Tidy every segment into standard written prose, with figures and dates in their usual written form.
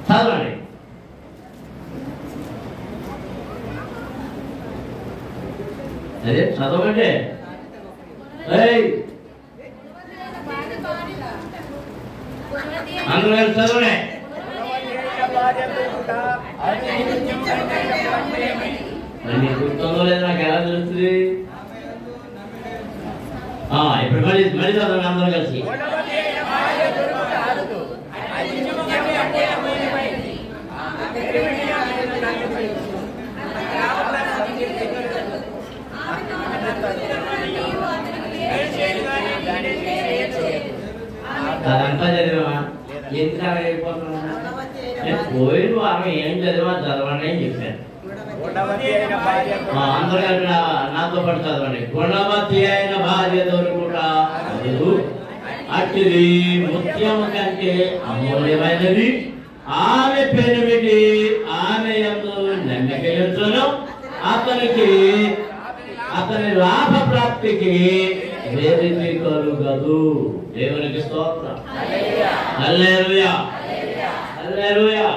చదవండి. అదే చదవండి. అందరూ చదవండి. నీకు గుర్తుందో లేదో నాకు ఎలా తెలుస్తుంది? ఇప్పుడు మళ్ళీ చదవండి అందరూ కలిసి. అదంతా చదివా ఎందుకు అయిపోతున్నా? పోయిన వారం ఏం చదివా చదవండి అని చెప్పాను. అందరూ నాతో పాటు చదవండి. గుణవతి అయిన భార్య దొరుకుట అట్టిది ముత్యము కంటే అమూల్యమైనది. ఆమె పెనిమిటి ఆమె యందు నమ్మికను అతని లాభ ప్రాప్తికి వేదిక కలుగదు. దేవునికి స్తోత్రం. హల్లెలూయా హల్లెలూయా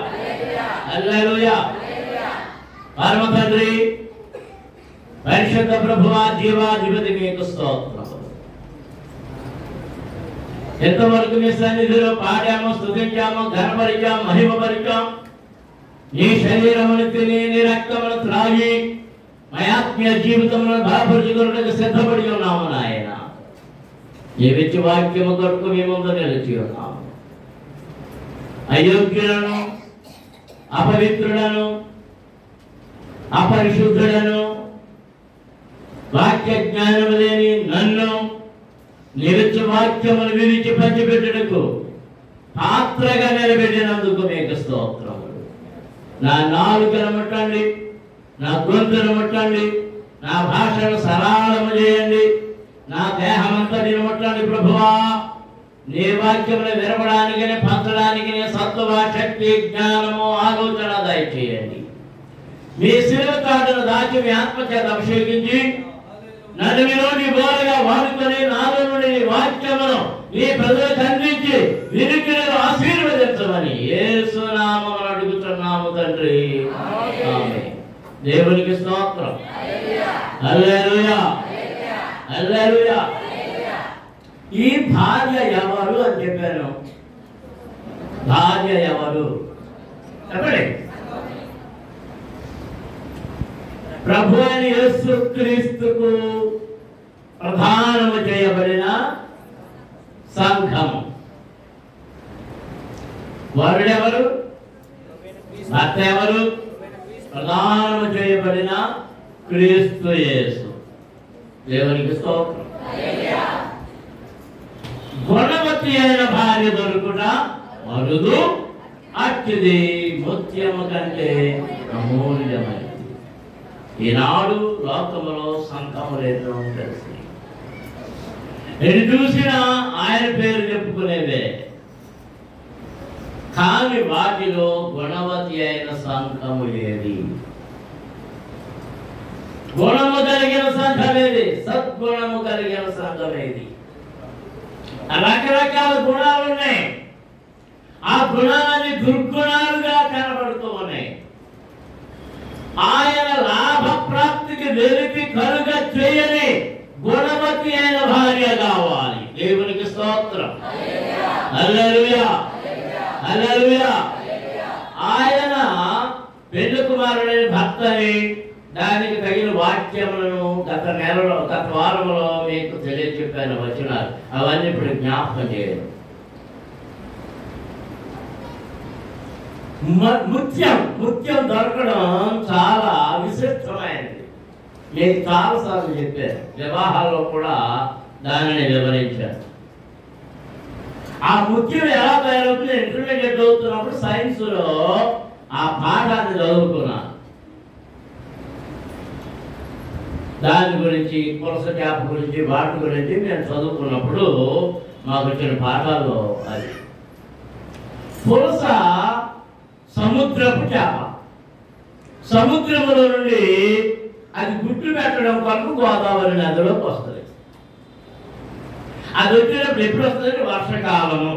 హల్లెలూయా. పరమ తండ్రి పరిశుద్ధ ప్రభువా జీవాధిపతి మీకు స్తోత్రం. ఎంతవరకు మీ సన్నిధిలో పాడాము, స్తుతించాము, ఘనపరిచాం, మహిమపరిచాం. నీ శరీరమును తిని నీ రక్తమును త్రాగి మా ఆత్మీయ జీవితంలో బలపరుచుకున్నట్టుగా సిద్ధపడి ఉన్నాము నాయన. ఏ వ్యక్తి వాక్యము కొరకు మీ ముందు నిలిచి ఉన్నాము. అయోగ్యులను, అపవిత్రులను, అపరిశుద్ధులను, వాక్య జ్ఞానము లేని నన్ను నిలిచి వాక్యమును విరిచి పంచిపెట్టుటకు పాత్రగా నిలబెట్టినందుకు మీకు స్తోత్రములు. నా నాలుకను ముట్టండి, నా గొంతును ముట్టండి, నా భాషను సరళము చేయండి, నా దేహమంతటిని ముట్టండి ప్రభువా. నీ వాక్యమును వినపడానికి, పంచడానికి సత్వ, శక్తి, జ్ఞానము, ఆలోచన దయచేయండి. మీ శిలువ తాడును దాచి మీ ఆత్మచేత అభిషేకించి నన్ను నీ బోరగా వాడుకొని నాలో నుండి నీ వాక్యమును నీ ప్రజలకు అందించి వినికిడిలో ఆశీర్వదించమని యేసు నామమున అడుగుతున్నాము తండ్రి. ఆమేన్. దేవునికి స్తోత్రం. హల్లెలూయా హల్లెలూయా. ఈ భార్య ఎవరు అని చెప్పాను. భార్య ఎవరు చెప్పండి. ప్రభు అయిన యేసుక్రీస్తుకు ప్రధానము చేయబడిన సంఘము. వరుడెవరు? భర్త ఎవరు? ప్రధానము చేయబడిన క్రీస్తు యేసు. దేవునికి స్తోత్రం. గుణవతి అయిన భార్య దొరుకుట అరుదు, అట్టిది ముత్యము కంటే అమూల్యమైనది. ఈనాడు లోకములో సంఘములు ఎన్నో తెలిసి ఎటు చూసినా ఆయన పేరు చెప్పుకునేవే, కానీ వాటిలో గుణవతి అయిన సంఘము ఏది? గుణము కలిగిన సంఘం ఏది? సద్గుణము కలిగిన సంఘం ఏది? రకరకాల గుణాలు ఉన్నాయి. ఆ గుణాలని దుర్గుణాలుగా కనబడుతూ ఉన్నాయి. ఆయన లాభ ప్రాప్తికి వెలికి కలుగ చేయని గుణవతి అయిన భార్య కావాలి. దేవునికి స్తోత్రం. హల్లెలూయా హల్లెలూయా. ఆయన పెళ్లి కుమారుడైన భర్తని దానికి తగిన వాక్యములను గత వారంలో మీకు తెలియచెప్పాను వచనాలు. అవన్నీ ఇప్పుడు జ్ఞాపకం చేయరు. ముత్యం దొరకడం చాలా విశిష్టమైనది. నేను చాలాసార్లు చెప్పాను, వివాహాల్లో కూడా దానిని వివరించాను. ఆ ముత్యం ఎలా తయారవుతుంది? ఇంటర్మీడియట్ చదువుతున్నప్పుడు సైన్స్లో ఆ పాఠాన్ని చదువుకున్నాను. దాని గురించి, పులస చేప గురించి, వాటి గురించి నేను చదువుకున్నప్పుడు మాకు వచ్చిన పాఠాల్లో అది పులస సముద్రపు చేప. సముద్రములో నుండి అది గుడ్లు పెట్టడం కొరకు గోదావరి నదిలోకి వస్తుంది. అది వచ్చినప్పుడు ఎప్పుడు వస్తుంది? వర్షకాలము.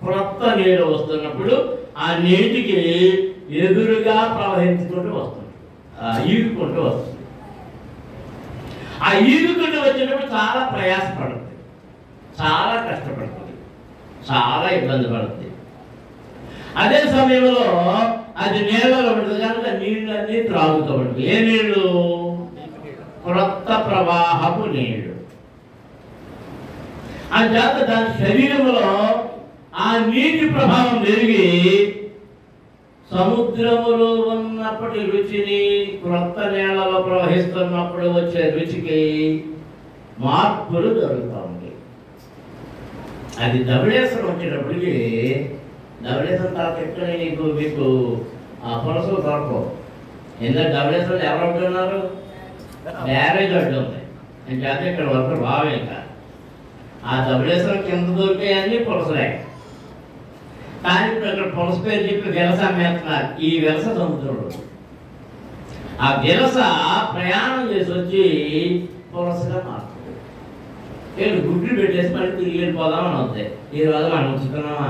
క్రొత్త నీరు వస్తున్నప్పుడు ఆ నీటికి ఎదురుగా ప్రవహించుకుంటూ వస్తుంది, ఈదుకుంటూ వస్తుంది. ఆ ఈదుకుంటూ వచ్చినప్పుడు చాలా ప్రయాసపడుతుంది, చాలా కష్టపడుతుంది, చాలా ఇబ్బంది పడుతుంది. అదే సమయంలో అది నీళ్ళలో ఉంటుంది కనుక నీళ్ళన్నీ త్రాగుతూ ఉంటుంది. ఏ నీళ్ళు? క్రొత్త ప్రవాహపు నీళ్లు. అంచేత దాని శరీరంలో ఆ నీటి ప్రభావం పెరిగి సముద్రములో ఉన్నప్పటి రుచిని క్రొత్త నీళ్లలో ప్రవహిస్తున్నప్పుడు వచ్చే రుచికి మార్పులు జరుగుతూ ఉంటాయి. అది ధవళేశ్వరం వచ్చేటప్పటికి, ధవళేశ్వరం తర్వాత ఎక్కడ మీకు ఆ పులసలు దొరకవు. ఎందుకంటే ధవళేశ్వరం ఎవరు ఉంటున్నారు? బ్యారేజ్ అడ్డు ఉంది. నేను చేత ఇక్కడ వరకు బాగా ఇంకా ఆ ధవళేశ్వరం కింద దొరికాయని పులసలే. కానీ ఇప్పుడు ఇక్కడ పులస పేరు చెప్పి విలస అమ్మేస్తున్నారు. ఈ విలస సముద్రంలో ఆ విలస ప్రయాణం చేసి వచ్చి పులసగా మారుతుంది. వీళ్ళు గుడ్లు పెట్టేసి మళ్ళీ తిరిగి వెళ్ళిపోదామని అవుతాయి. ఈ రోజు మనం ఉంచుతున్నామా?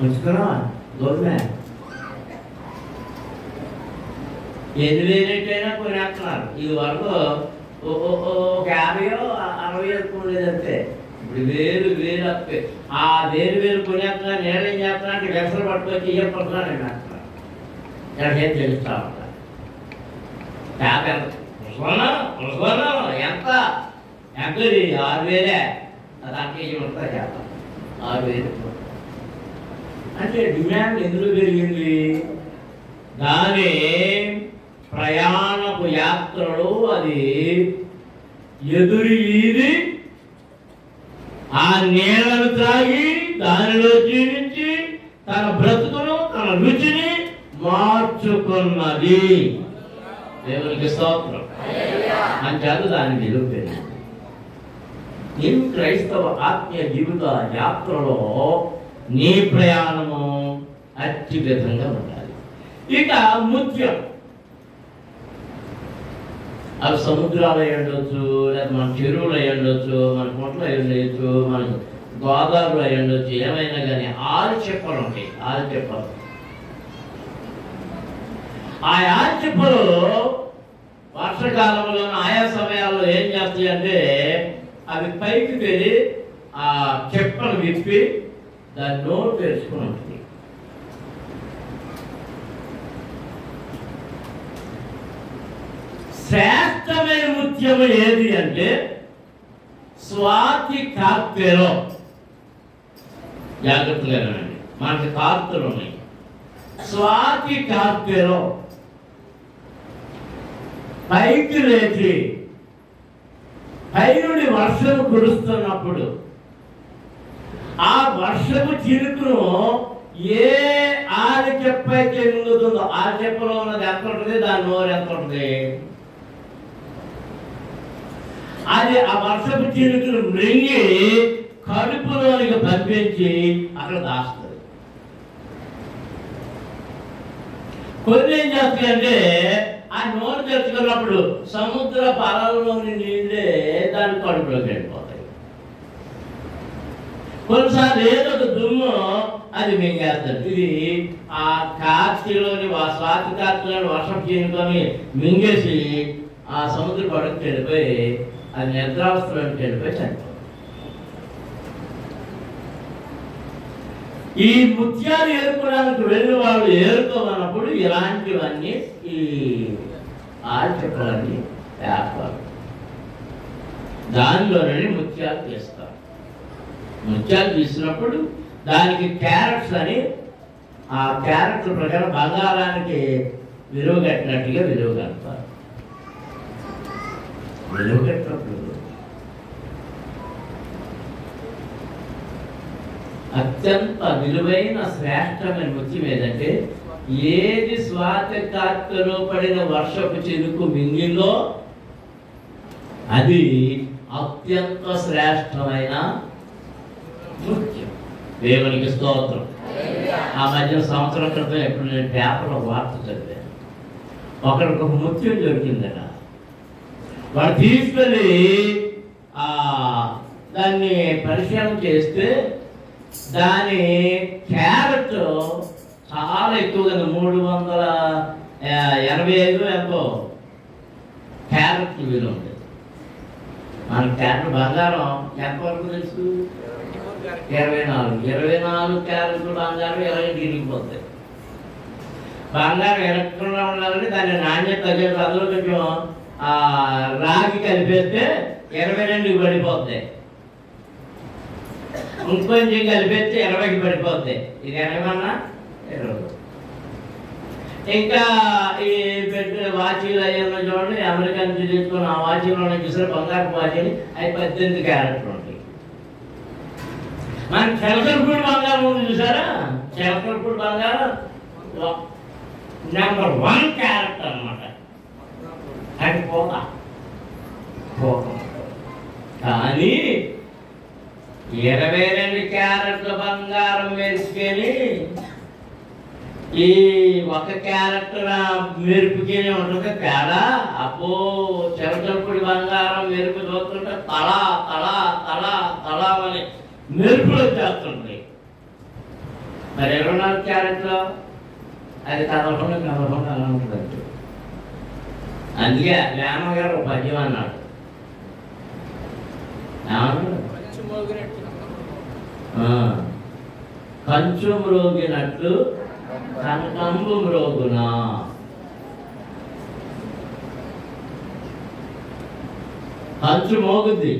ఉంచుతున్నావా? గోధుమ 8,000 కొనేస్తున్నారు. ఇది వరకు ఒక 50-60 కొనేదంతే. ఇప్పుడు వేలు అప్పే. ఆ వేలు కొనేస్తున్నా. నేను ఏం చేస్తున్నా అంటే వెసలు పట్టుకొచ్చి ఇయ్యపడుతున్నా నేను వేస్తున్నాను. ఎక్కడికేం తెలుస్తా ఉంటాను. ఎంత ఎంతది? 6,000. దానికి ఇవ్వతా చేస్తాను. 6,000 అంటే డిమాండ్ ఎందుకు పెరిగింది? దాని ప్రయాణపు యాత్రలో అది ఎదురు ఈది ఆ నీళ్లను త్రాగి దానిలో జీవించి తన బ్రతుకును, తన రుచిని మార్చుకున్నది. దేవునికి స్తోత్రం. అంచేత దాని విలువ పెరిగింది. ఈ క్రైస్తవ ఆత్మీయ జీవిత యాత్రలో నీ ప్రయాణము అత్యున్నతంగా ఉండాలి. ఇక ముత్యం, అవి సముద్రాలు అయి ఉండొచ్చు, లేదా మన చెరువులు అయి ఉండొచ్చు, మన కొంటలు అయి ఉండొచ్చు, మన గోదావరిలో అయి ఉండొచ్చు. ఏమైనా కానీ 6 చెప్పలు ఉంటాయి. 6 చెప్పలు. ఆ 6 చెప్పలు వర్షకాలంలో ఆయా సమయాల్లో ఏం చేస్తాయి అంటే అవి పైకి వెళ్ళి ఆ చెప్పలు విప్పి దాన్ని నోరు తెరుచుకుని ఉంటుంది. శ్రేష్టమైన ముత్యము ఏది అంటే స్వాతి కార్తెలో. జాగ్రత్తగా వినండి, మనకి కార్తెలు ఉన్నాయి. స్వాతి కార్తెలో పైకి లేచి పై నుండి వర్షము కురుస్తున్నప్పుడు ఆ వర్షపు చిరుకును ఏ ఆరు చెప్ప అయితే మింగుతుందో ఆ చెప్పలో ఉన్నది ఎంత ఉంటుంది, దాని నోరు ఎంత ఉంటుంది, అది ఆ వర్షపు చిరుకును మృంగి కడుపులోనికి పంపించి అక్కడ దాస్తుంది. కొన్ని ఏం చేస్తాయంటే ఆ నోరు తెచ్చుకున్నప్పుడు సముద్ర పరాలలోని నీళ్ళే దాని కడుపులోకి వెళ్ళిపోతాయి. కొన్నిసార్లు ఏదో ఒక దుమ్ము అది మింగేస్తారు. ఇది ఆ కార్తీలోని స్వాతి కార్తీలోని వర్షం చీనుకొని మింగేసి ఆ సముద్ర పడుకు వెళ్ళిపోయి అది నిద్రావస్థలోకి వెళ్ళిపోయి చనిపోతుంది. ఈ ముత్యాలు ఏరుకోవడానికి వెళ్ళిన వాళ్ళు ఏరుకోమన్నప్పుడు ఇలాంటివన్నీ ఈ ఆల్చెప్పలన్నీ వేస్తారు. దానిలోనే ముత్యాలు తీస్తారు. ముత్యాలు తీసినప్పుడు దానికి క్యారెట్స్ అని ఆ క్యారెట్ల ప్రకారం బంగారానికి విలువ కట్టినట్టుగా విలువ కడతారు. విలువ కట్టినప్పుడు అత్యంత విలువైన శ్రేష్టమైన ముత్యం ఏదంటే ఏది స్వాతి కార్తెలో పడిన వర్షపు చినుకు మింగిందో అది అత్యంత శ్రేష్టమైన ముత్యం. దేవునికి స్తోత్రం. ఆ మధ్య సంవత్సరం క్రితం ఎప్పుడు నేను పేపర్లో వార్త చదివాను. ఒకరికి ఒక ముత్యం దొరికిందట. వాడు తీసుకెళ్ళి ఆ దాన్ని పరిశీలన చేస్తే దాని క్యారెట్ చాలా ఎక్కువగా 385 ఎంతో క్యారెట్ విలువ ఉంది. మన క్యారెట్ బంగారం ఎంతవరకు తెలుసు? 24 క్యారెట్లు బంగారం 20 గిరిగిపోతాయి. బంగారం ఎలక్ట్రాన్లో ఉండాలంటే దాని నాణ్యత తగ్గేది. అందులో కొంచెం రాగి కలిపేస్తే 22కి పడిపోతాయి, ఇంకొంచెం కలిపేస్తే 20కి పడిపోతాయి. ఇది ఏమన్నా 20. ఇంకా ఈ పెట్టిన వాచీలు అయ్యన్న చూడండి, అమెరికా నుంచి తీసుకున్న ఆ వాచీలో చూసారు బంగారు వాచీలు అవి 18 క్యారెట్లు ఉంటాయి. మన చెలకలపూడి బంగారం ఉంది చూసారా, చెలకలపూడి బంగారం నెంబర్ 1 క్యారెట్ అన్నమాట. అది పోతా కానీ 22 క్యారెట్ల బంగారం వేసుకొని ఈ 1 క్యారెట్ మెరుపుకి ఉంటుంది తేడా. అబ్బో చెలకలపూడి బంగారం మెరుపు చూస్తుంటే తలా తలా తలా తలా అని మెరుపులు వచ్చేస్తుంది. మరి 24 క్యారెట్లో అది కదలకుండా అలా ఉంటుంది. అందుకే వేమ గారు పద్యం అన్నాడు, కంచు మ్రోగినట్లు కనకంబు మ్రోగునా. కంచు మోగుద్ది.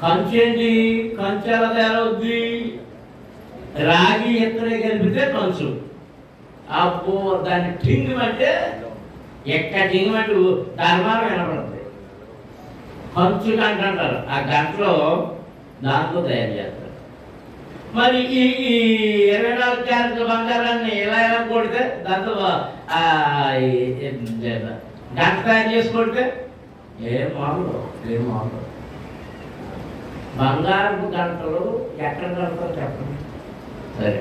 కంచు ఏంటి? కంచు ఎలా తయారవుద్ది? రాగి ఇత్తడి కలిపితే కంచు. అబ్బో దాన్ని టింగమంటే ఎక్కడ టింగమంటే దర్బారం వినపడుతుంది. కంచు గంట అంటారు. ఆ గంటలో దాంతో తయారు చేస్తారు. మరి ఈ 24 క్యారెట్ల బంగారాన్ని ఎలా కొడితే దాంతో గంట తయారు చేసి కొడితే ఏం మామూలు బంగారపు గంటలు ఎక్కడ కడతారు చెప్పండి. సరే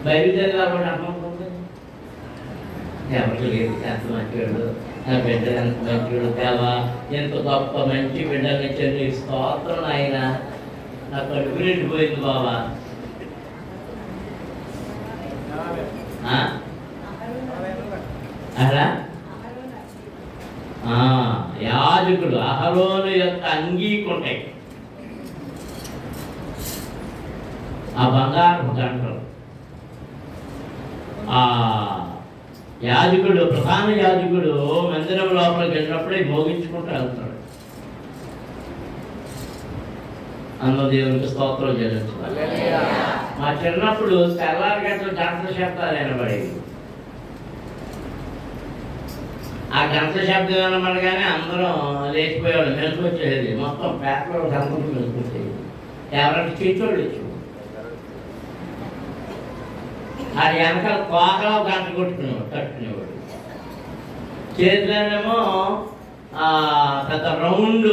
బయలుదేరి కాబట్టి అర్థమవుతుంది. ఎవరికి లేదు ఎంత మంచివాడు, నా బిడ్డ ఎంత మంచివాడు దేవా, ఎంత గొప్ప మంచి బిడ్డలు ఇచ్చారు, స్తోత్రం ఆయన, నా కడుపు నిండిపోయింది బాబా. అలా యాజకుడు అహరోను యొక్క అంగీకుంటాయి ఆ బంగారపు గంటలు. ఆ యాజకుడు, ప్రధాన యాజకుడు మందిరం లోపలికి వెళ్ళినప్పుడే మోగించుకుంటూ వెళ్తాడు. అందులో దేవునికి స్తోత్రం చెల్లించాలి. మా చిన్నప్పుడు తెల్లారి గంటలు గంటల శబ్దాలు వినబడేవి. ఆ గంటల శబ్దం వినబడగానే అందరం లేచిపోయేవాడు, మెలుకొచ్చేది. మొత్తం పేపర్లో గంటలు మెలుకొచ్చేది. ఎవరైనా చిచ్చోళ్ళు ఇచ్చు అది వెనకాల కోకలో గంట కట్టుకునేవాడు. చేతిలోనేమో పెద్ద రౌండ్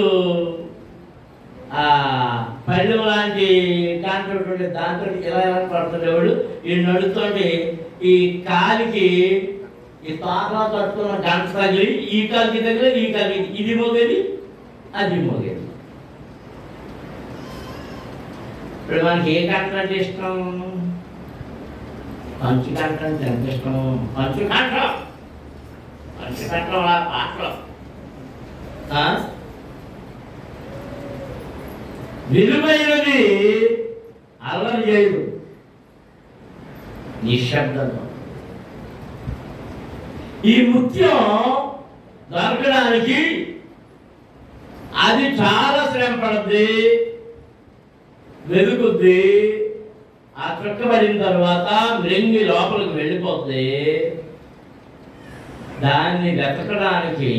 పళ్ళు లాంటి గంట ఉంటుంది, దాంతో ఇలా పడుతుండేవాడు. ఈ నడుతోటి ఈ కాలికి ఈ తోకలో కట్టుకున్న గంట తగిలి ఈ కాలికి తగిలి ఈ కాలికి ఇది మోగేది అది మోగేది. ఇప్పుడు మనకి ఏ గంట అంటే ఇష్టం? పంచు గంట అంటే ఎంత ఇష్టం? పంచు గంటలో పాటలో విలువైనది అల్లరి చేయదు, నిశ్శబ్దంగా. ఈ ముత్యం దొరకడానికి అది చాలా శ్రమ పడుద్ది, వెతుకుద్ది. ఆ చుక్కబడిన తర్వాత మృంగి లోపలికి వెళ్ళిపోద్ది. దాన్ని వెతకడానికి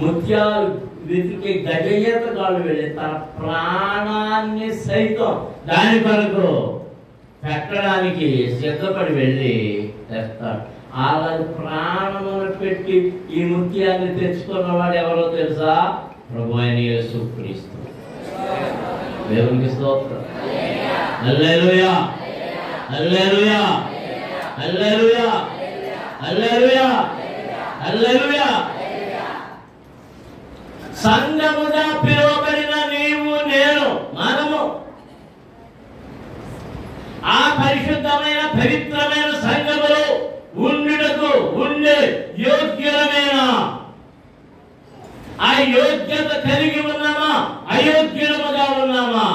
ముత్యాలు వెతికి గజయేతగాళ్ళు వెళ్ళి తన ప్రాణాన్ని సైతం దాని కొరకు పెట్టడానికి సిద్ధపడి వెళ్ళి తెస్తాడు. అలా ప్రాణమును పెట్టి ఈ ముత్యాన్ని తెచ్చుకున్నవాడు ఎవరో తెలుసా? ప్రభువైన యేసుక్రీస్తు. దేవునికి స్తోత్రం. హల్లెలూయా, హల్లెలూయా, హల్లెలూయా, హల్లెలూయా, హల్లెలూయా. సంఘముగా పిలువబడిన నీవు నేను మనము ఆ పరిశుద్ధమైన పవిత్రమైన సంఘములో ఉండుటకు ఉండే యోగ్యులమేనా? ఆ యోగ్యత కలిగి ఉన్నామా? అయోగ్యులముగా ఉన్నామా?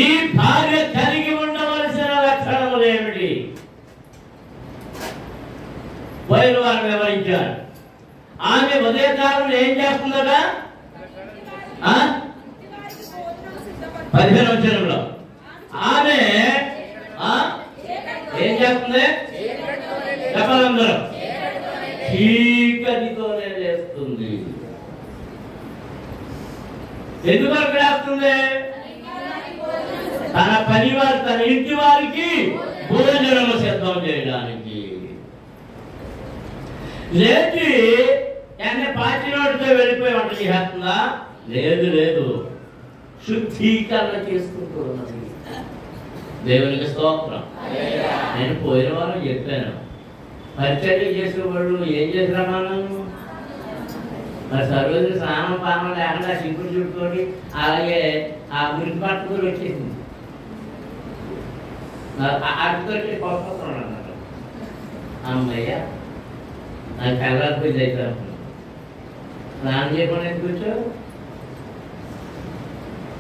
ఈ భార్య కలిగి ఉండవలసిన లక్షణములు ఏమిటి? పోయిన వారు వివరించారు. ఆమె ఉదయకాలం ఏం చేస్తుందట? 15వ వచనంలో ఆమె ఏం చేస్తుంది? చెప్పాలందరూ చీకటితోనే చేస్తుంది. ఎందుకు చేస్తుంది? తన పనివారు, తన ఇంటి వారికి భోజనము సిద్ధం చేయడానికి. లేచి ఎన్ని పాచినోటితో వెళ్ళిపోయి వంట చేస్తుందా? లేదు లేదు, శుద్ధీకరణ చేసుకుంటూ ఉన్నది. దేవునికి స్తోత్రం. నేను పోయిన వారం చెప్పాను, పరిచర్య చేసేవాళ్ళు ఏం చేసినా మనం మరి సర్వజన స్నానం పానం లేకుండా సింపుల్ చుట్టుకొని అలాగే ఆ మురికి పట్టుకుని వచ్చేసింది. అటుతో కోపడుతున్నాడు అన్నమాట. అమ్మయ్య నాకు కలర్పోయింది అయితే స్నానం చేయకుండా కూర్చో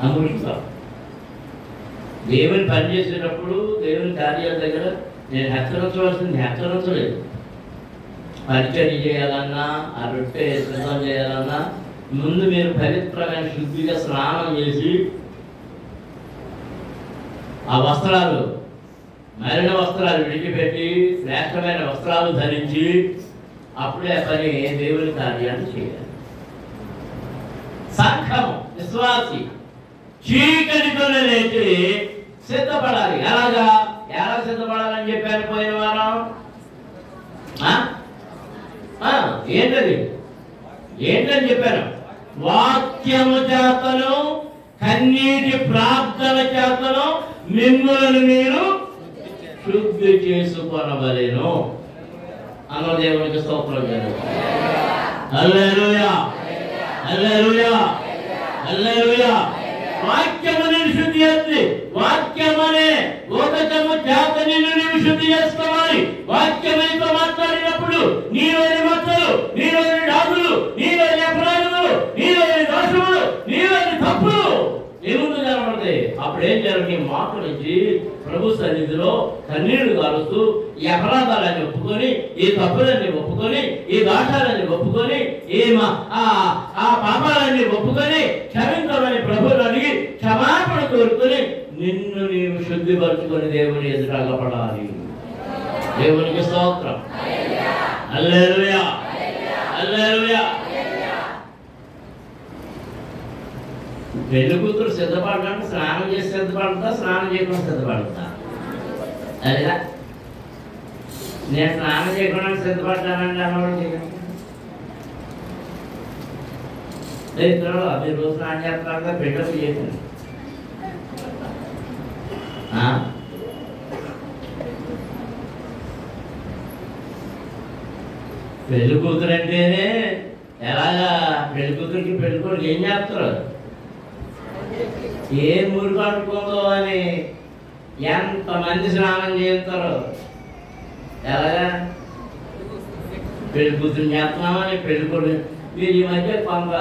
ఆ మురికితో. దేవుని పని చేసేటప్పుడు దేవుని కార్యాల దగ్గర నేను హెచ్చరించవలసింది హెచ్చరించలేదు. పరిచర్య చేయాలన్నా, ఆ రొట్టె సిద్ధం చేయాలన్నా ముందు మీరు పవిత్రమైన శుద్ధిగా స్నానం చేసి ఆ వస్త్రాలు, మలిన వస్త్రాలు విడిచిపెట్టి శ్రేష్టమైన వస్త్రాలు ధరించి అప్పుడే ఆ పని దేవుని కార్యాన్ని చేయాలి. సంఘం విశ్వాసి చీకటితోనే లేచి సిద్ధపడాలి. ఎలా సిద్ధపడాలని చెప్పాను పోయిన వారం? ఏంటని చెప్పాను? వాక్యము చేతను కన్నీటి ప్రార్థన చేతను మిమ్మల్ని మీరు శుద్ధి చేసుకొనవలెను అన్న దేవునికి స్తోత్రం చేయండి. హల్లెలూయా, హల్లెలూయా, హల్లెలూయా. వాక్యము నేను శుద్ధి చేస్తుంది. వాక్యమనే ఉదకము చేత నిన్ను నీవు శుద్ధి చేసుకోవాలి. వాక్యమనితో మాట్లాడినప్పుడు నీలోని మచ్చలు, నీలోని డాగులు, నీలోని అపరాధములు, నీలోని దోషములు, నీలోని తప్పులు నీ ముందు కనబడతాయి. అప్పుడు ఏం చేయాలి? నీ మాట నుంచి ప్రభు సన్నిధిలో కన్నీళ్లు కాలుస్తూ ఈ అపరాధాలన్నీ ఒప్పుకొని, ఈ తప్పులన్నీ ఒప్పుకొని, ఈ దోషాలన్నీ ఒప్పుకొని, ఆ పాపాలన్నీ ఒప్పుకొని క్షమించమని ప్రభువుని అడిగి క్షమాపణ కోరుకొని నిన్ను నీవు శుద్ధిపరుచుకొని దేవుని ఎదురగపడాలి. దేవునికి స్తోత్రం. హల్లెలూయా, హల్లెలూయా. పెళ్లి కూతురు సిద్ధపడడానికి స్నానం చేసి సిద్ధపడతా, స్నానం చేయకుండా సిద్ధపడతా? అదేనా? నేను స్నానం చేయకుండా సిద్ధపడ్డానండి అన్నవాడు మీరు రోజు స్నానం చేస్తారుగా పెళ్ళి చేసింది. పెళ్లి కూతురు అంటేనే ఎలాగా పెళ్లి కూతురికి పెళ్లి కొడుకు ఏం చేస్తారు? ఏ మురికి అంటుకుందో అని ఎంతమంది స్నానం చేస్తారు. ఎలాగా పెళ్లి కూతురు చేస్తున్నామని పెళ్లి కొడుకు. మీరు ఈ మధ్య కొంత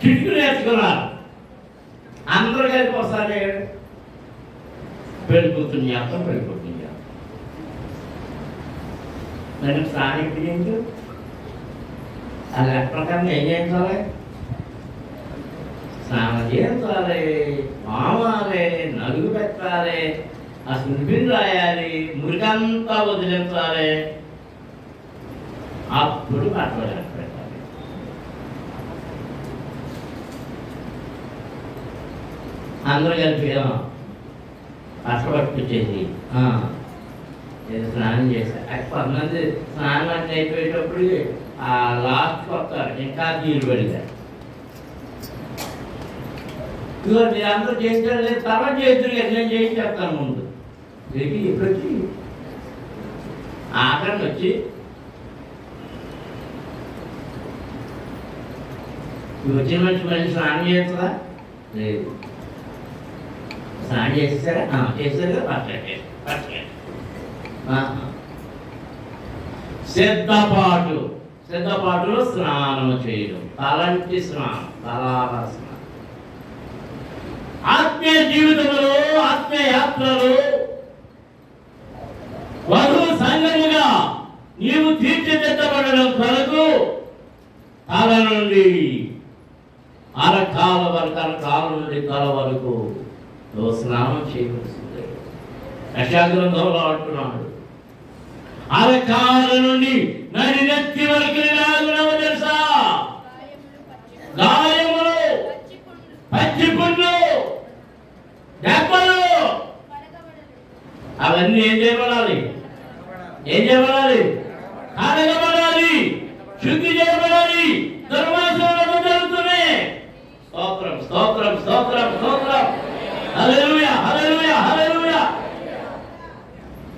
కిటికీ నేర్చుకున్నారు. అందరూ కలిపి వస్తారు. పెళ్లి కూతురు చేస్తాం, పెళ్లి కొడుకు చేస్తాం. దాన్ని స్నానం ఎప్పుడు చేయించు? అది ప్రకారం ఏం చేయించాలి? స్నానం చేయించాలి, మామాలి, నలుగు పెట్టాలి, ఆ సునిపిని రాయాలి, మురికంతా వదిలించాలి. అప్పుడు బట్టలు పెట్టాలి. అందరూ కలిపి కష్టపట్టుకొచ్చేసి స్నానం చేశారు. కొంతమంది స్నానం అంటే అయిపోయేటప్పుడు ఆ లాస్ట్ వస్తారు, ఇంకా తీరు పెడతారు. ఇదిగో మీరు అందరూ చేయించడం లేదు, తర్వాత చేతులు నేను చేయించేస్తాను ముందు. తిరిగి ఇప్పుడు వచ్చి ఆఖరణ వచ్చి వచ్చిన మనిషి స్నానం చేస్తుందా? లేదు. స్నానం చేసేసారా? చేస్తారు కదా. పర్ఫెక్ట్. సిద్ధపాటులో స్నానం చేయడం, తలంటి స్నానం, తలాల స్నానం. ఆత్మీయ జీవితంలో, ఆత్మీయ యాత్రలో వధువు సంఘముగా నీవు తీర్చిదిద్దబడడం కొరకు తల నుండి అరకాల వరకు, అరకాల నుండి తల వరకు నువ్వు స్నానం చేయవలసిందే. యెషయా అంటున్నాడు, అరకాల నుండి నడినెత్తి వరకు ఎలాగున్నావో తెలుసా? గాయములు, పచ్చి పుండ్లు, దెబ్బలు, అవన్నీ ఏం చేయబడాలి? కడగబడాలి, శుద్ధి చేయబడాలి. దుర్వాసనలు జరుగుతున్నాయి. స్తోత్రం. హల్లెలూయా.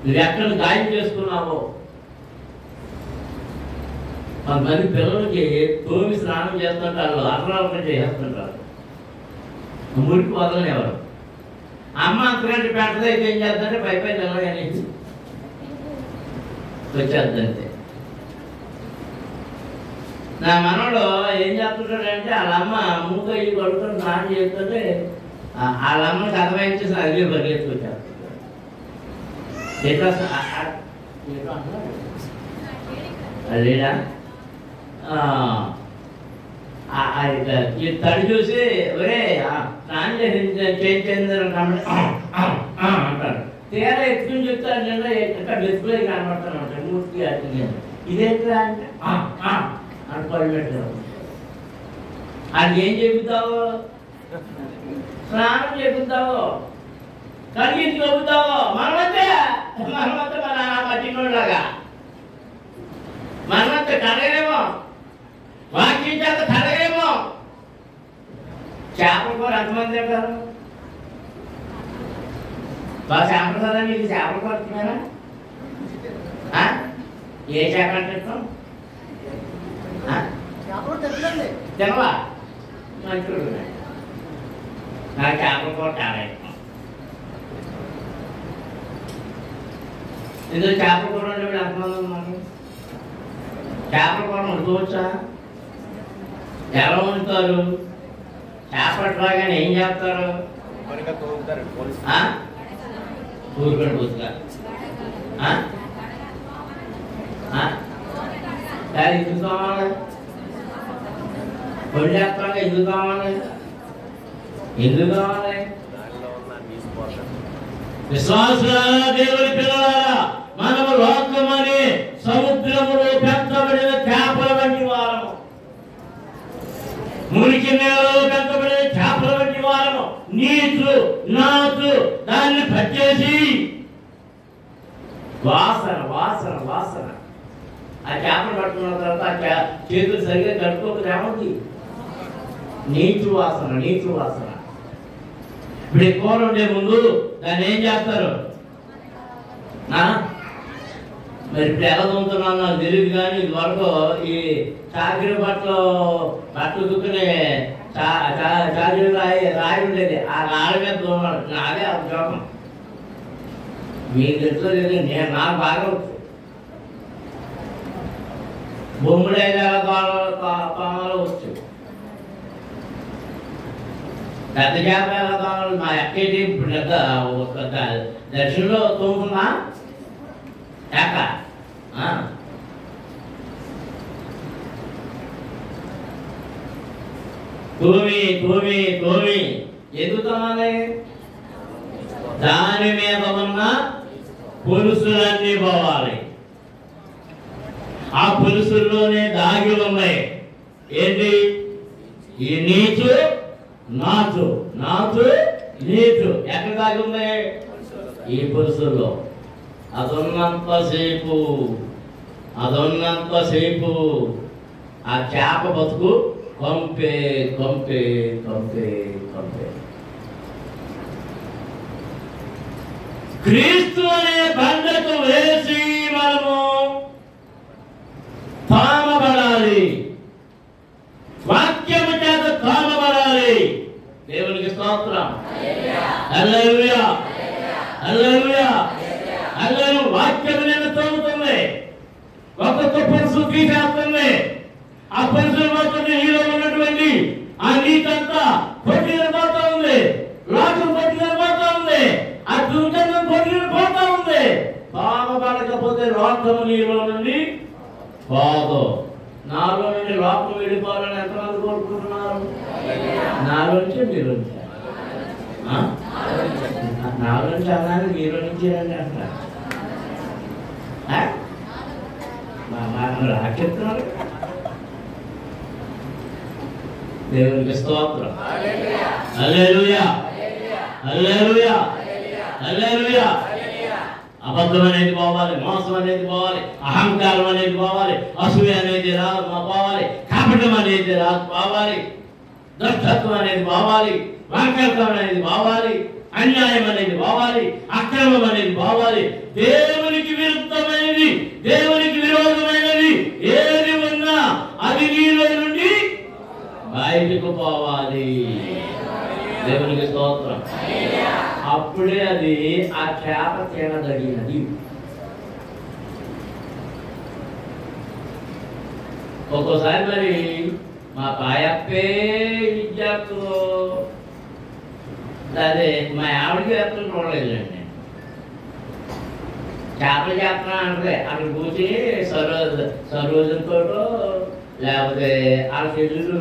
నువ్వు ఎక్కడ గాయం చేసుకున్నావో. కొంతమంది పిల్లలకి తోమి స్నానం చేస్తుంటారు, అర్రాలు చేస్తుంటారు, మురికి వదలని ఎవరు. అమ్మ అంతకంటే పెట్టదైతే ఏం చేద్దంటే పై నిలవని వచ్చేద్దంతే. నా మనోడు ఏం చేస్తుంటాడంటే వాళ్ళ అమ్మ మూతో ఇల్లు కొడుకుని స్నానం చేస్తుంటే వాళ్ళ అమ్మకి అర్థమైంచేసి అదే పరిగెత్తుకొచ్చేస్తాడు. అదేనా ఈ తడి చూసి ఒరే స్నానం చేయించింది అంటారు. తీరా ఎత్తుకుని చెప్తారు, నిన్న ఎక్కడ డిస్ప్లే కనబడతాను అంటారు. మూర్తి అట్టింది ఇదేంటా అంటే అనుకోలేదు. అది ఏం చెబుతావు? స్నానం చెబుతావు, కడిగి చెబుతావు. మనమంతా మన పట్టినోళ్ళగా మనమంతా కడగలేమో, వాక్యం చేత కడగలేమో. చేపల కూర ఎంతమంది తింటారు? బాగా చేపలు కదా, మీకు చేపల కూర తిన్నారా? ఏ చేప అంటే ఇష్టం? తినవా? మంచిగా నాకు చేపల కూర చాలా ఇష్టం. ఇందులో చేపల కూర ఉండే ఎంతమంది ఉన్నారు? చేపల కూర వండుకోవచ్చా? ఎలా వండుతారు? చేపట్లాగానే ఏం చేస్తారు? ఊరుకొని పోతుగా ఎందుకు కావాలి? వండేస్తాక ఎందుకు కావాలి? విశ్వాసులారా, దేవుని పిల్లలారా, మనము లోకమని సముద్రములో పెంచబడిన చేపల వంటి వారము, మురికి నేలలో పెంచబడిన చేపల వంటి వారము. నీచు నాచు దాన్ని పట్టేసి వాసన ఆ చేపలు పట్టుకున్న తర్వాత ఆ చేతులు సరిగ్గా కట్టుకోకపోతే ఏమవుతుంది? నీచు వాసన. ఇప్పుడు కూర ఉండే ముందు దాన్ని ఏం చేస్తారు? మరి ఇప్పుడు ఎలా తోముతున్నాను నాకు తెలియదు, కానీ ఇది వరకు ఈ చాకిరి బట్టలు దుక్కునే చాకిరి రాయి ఉండేది, ఆ రాళ్ళ మీద తోమాడు. నాదే ఉద్యోగం. మీకు తెలుసో లేదు, నాకు బాగా వచ్చు. బొమ్ముడైనా తోమలో వచ్చు, పెద్ద చేప ఎలా తోమాలి. మా ఎక్కటి ఇప్పుడు దర్శనంలో తోముకున్నా ఎక్క తోమి ఎందుకు తోమాలి? దాని మీద ఉన్న పులుసులన్నీ పోవాలి. ఆ పులుసుల్లోనే దాగి ఉన్నాయి ఏంటి? ఈ నీచు నాచు ఎక్కడ దాగి ఉన్నాయి? ఈ పులుసుల్లో. అదొన్నంతసేపు ఆ చేప బతుకు కొంపే. క్రీస్తు అనే బండకు వేసి మనము తామబడాలి. వాక్యము చేత స్తోత్రం. హల్లెలూయా, హల్లెలూయా, హల్లెలూయా. వాక్యం నేను చదువుతుంది, ఒక్కొక్క పరుసు తీసేస్తుంది. ఆ పరుసుల మాత్రం నీలో ఉన్నటువంటి ఆ నీతంతా కొట్టిపోతా ఉంది, రాజు కొట్టిపోతా ఉంది, ఆ దుర్గంధం కొట్టిపోతా ఉంది. బాగుపడకపోతే లోకము నీలో నుండి పోదు. నాలో నుండి లోకం వెళ్ళిపోవాలని ఎంతమంది కోరుకుంటున్నారు? నాలో నుంచే మీరు నాలో నుంచి అన్నాను, మీలో నుంచి రండి అంటున్నారు. చెప్తున్నారు. దేవునికి స్తోత్రం. హల్లెలూయా, హల్లెలూయా, హల్లెలూయా. అబద్ధం అనేది పోవాలి, మోసం అనేది పోవాలి, అహంకారం అనేది పోవాలి, అసూయ అనేది పోవాలి, కపటం అనేది పోవాలి, దుష్టత్వం అనేది పోవాలి, వాక్యత్వం అనేది పోవాలి, అన్యాయం అనేది పోవాలి, అక్రమం అనేది పోవాలి. దేవునికి విరుద్ధమైనది, దేవునికి విరోధమైనది ఏది ఉన్నా అది నీలో నుండి బయటకు పోవాలి. దేవునికి స్తోత్రం. అప్పుడే అది ఆ చేప తినదగినది. ఒక్కోసారి మరి మా పాయప్పే విద్యార్థులు అదే మా ఆవిడకి వేత్తలు చూడలేదండి. చేపలు చేస్తున్నా అంటే అక్కడ కూర్చుని సరోజంతో లేకపోతే ఆ చెల్లు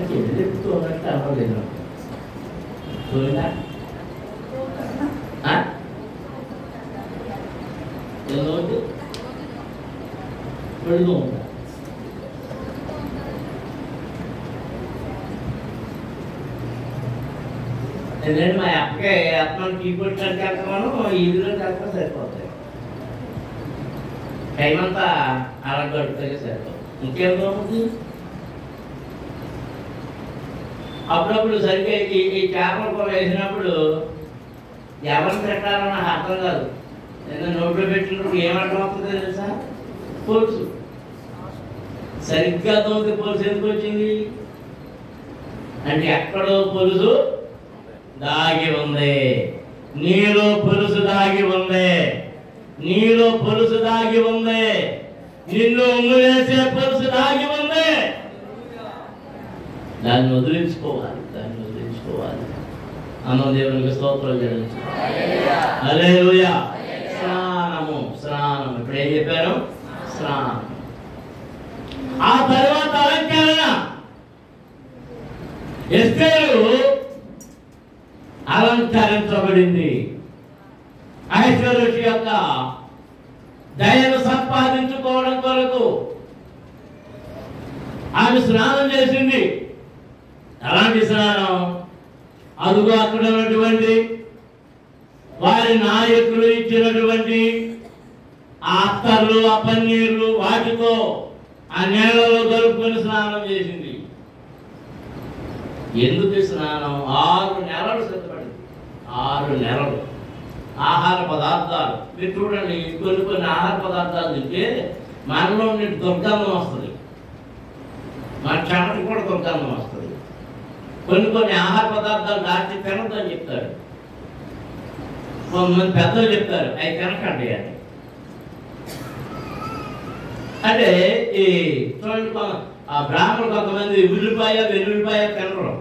చెల్లు ఉన్నట్టు అవ్వలేదు. చూడండి పెడుతూ ఉంటా. ఎందుకంటే మా అప్పకే అత్తమాను టీ కొట్టడానికి వెళ్తామను ఈదులో కలిపి సరిపోతాయి. టైం అంతా అలా గడుపుతాయి సరిపోతుంది. ఇంకేం బాగుంది. అప్పుడప్పుడు సరిగ్గా ఈ చేపల కూర వేసినప్పుడు ఎవరిని పెట్టాలన్న నాకు అర్థం కాదు. ఏదైనా నోట్లో పెట్టినప్పుడు ఏమర్థం అవుతుందో తెలుసా? పులుసు సరిగ్గా తోటి పులుసు ఎందుకు వచ్చింది అంటే ఎక్కడో పులుసు దాగి ఉంది. నీలో పులుసు దాగి ఉంది, నీలో పులుసు దాగి ఉంది, నిన్ను ఉమ్ములేసే పులుసు దాగి ఉంది. దాన్ని వదిలించుకోవాలి, దాన్ని వదిలించుకోవాలి. అన్న దేవునికి స్తోత్రం చెల్లించు. హల్లెలూయా. స్నానము, స్నానం. ఇప్పుడు ఏం చెప్పారు? స్నానం. ఆ తర్వాత అలంకరణ. ఎస్తేరు అలంకరించబడింది. ఐశ్వర్యుడి యొక్క దయను సంపాదించుకోవడం కొరకు ఆమె స్నానం చేసింది. అలాంటి స్నానం అదుగు అక్కడ ఉన్నటువంటి వారి నాయకులు ఇచ్చినటువంటి ఆ అత్తర్లు, ఆ పన్నీర్లు వాటితో ఆ నీళ్ళలో కలుపుకొని స్నానం చేసింది. ఎందుకు స్నానం? 6 నెలలు సిద్ధపడింది. 6 నెలలు ఆహార పదార్థాలు. మీరు చూడండి, కొన్ని ఆహార పదార్థాలు తింటే మనలో నుండి దుర్గంధం వస్తుంది, మన చెమటకు కూడా దుర్గంధం వస్తుంది. కొన్ని ఆహార పదార్థాలు దాటి తినద్దని చెప్తారు. కొంతమంది పెద్దలు చెప్తారు అవి తినకండి అని. అంటే ఈ చూడండి, ఆ బ్రాహ్మణులు కొంతమంది ఉల్లిపాయ వెల్లుల్లిపాయ తినరు.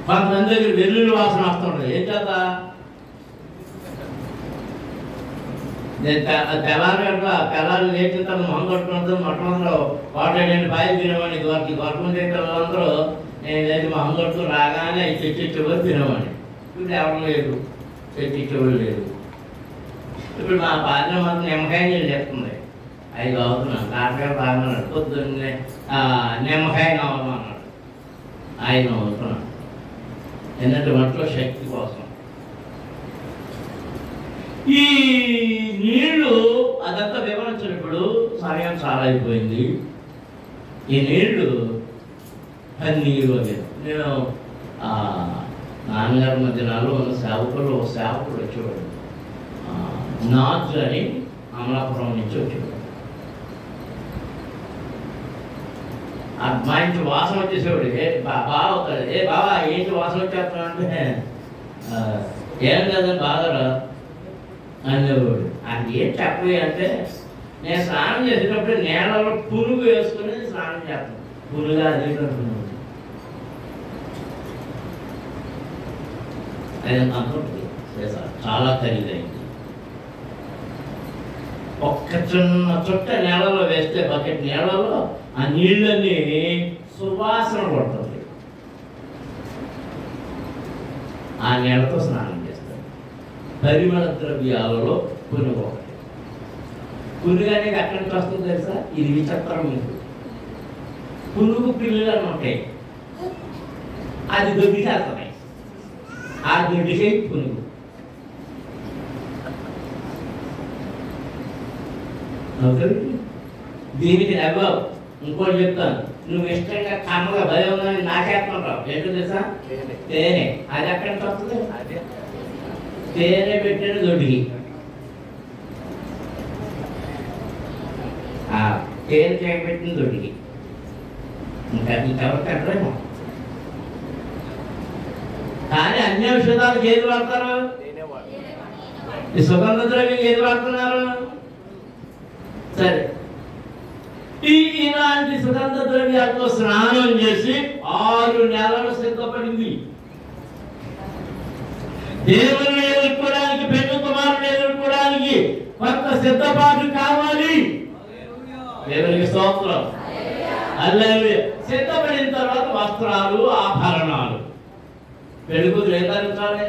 కొంతమంది దగ్గర వెల్లుల్లి వాసన వస్తుంటుంది. ఏం చేత? నేను తెల్లారు లేచిన తర్వాత మొహం కట్టుకున్నది మొట్టమొదటి వాటర్ పాయలు తినమని ఇదివరకు గవర్నమెంట్ పిల్లలందరూ నేను లేదు మొహం కట్టుకుని రాగానే చెట్టిచ్చేవారు తినమని. ఇప్పుడు ఎవరు లేదు, చెట్టిచ్చేవాళ్ళు లేదు. ఇప్పుడు మా భార్య మాత్రం నిమ్మకాయ నీళ్ళు చెప్తుంది. అవి కావుతున్నాను డాక్టర్ తాగమన్నాడు. పొద్దున్నే నిమ్మకాయ కావాలన్నాడు. ఆయన అవుతున్నాను ఎందుకంటే వంటలో శక్తి కోసం. ఈ నీళ్లు అదంతా వివరించినప్పుడు సమయం చాలా అయిపోయింది. ఈ నీళ్లు పన్నీరు అనేది నేను నాన్నగారి మధ్యనాలు ఉన్న సేవకుడు వచ్చేవాడు. నాజ్ అని అమలాపురం నుంచి వచ్చేవాడు. మా ఇంటి వాసన వచ్చేసేవాడు. బాగా అవుతాడు. బాబా ఏంటి వాసన వచ్చేస్తాను అంటే ఏం లేదని బాధరా అనేవాడు. అది ఏం చెప్పవి అంటే నేను స్నానం చేసేటప్పుడు నేలలో పురుగు వేసుకుని స్నానం చేస్తాను. పురుగు అది అంటున్నాడు. అది అనుకుంటుంది చాలా ఖరీదైంది. ఒక్క చిన్న చుట్ట నేలలో వేస్తే బకెట్ నేలలో ఆ నీళ్ళని సువాసన పడుతుంది. ఆ నీళ్ళతో స్నానం చేస్తారు. పరిమళ ద్రవ్యాలలో పురుగు ఒకటి. పురుగు అనేది అక్కడి నుంచి వస్తుంది తెలుసా? ఇది విచిత్రం. మీకు పురుగు పిల్లలు అని ఉంటాయి, అది దొడ్డికేస్తున్నాయి. ఆ దొడ్డికే పురుగు. దీనికి నవ్వావు. ఇంకోటి చెప్తాను, నువ్వు ఇష్టంగా కమ్మగా భయం ఉందని నాకేస్తుంటావు. ఏంటో తెలుసా? తేనె. అది ఎక్కడి నుంచి వస్తుంది? తేనె పెట్టిన దొడ్డికి. తేనె చేయబెట్టిన దొడ్డికి. ఇంకా ఇంకెవరు కట్టరేమో. కానీ అన్ని ఔషధాలకు ఏది వాడతారు? ఈ సుగంధ ద్రవ్యం ఏది వాడుతున్నారు? సరే, ఇలాంటి సుగంధ ద్రవ్యాలతో స్నానం చేసి 6 నెలలు సిద్ధపడింది. దేవుని ఎదుర్కోవడానికి, పెద్ద కుమారుని ఎదుర్కోవడానికి కొంత సిద్ధపాటు కావాలి. దేవునికి స్తోత్రం. హల్లెలూయా. సిద్ధపడిన తర్వాత వస్త్రాలు, ఆభరణాలు. పెళ్లి కూతురు ఏం ధరించాలి?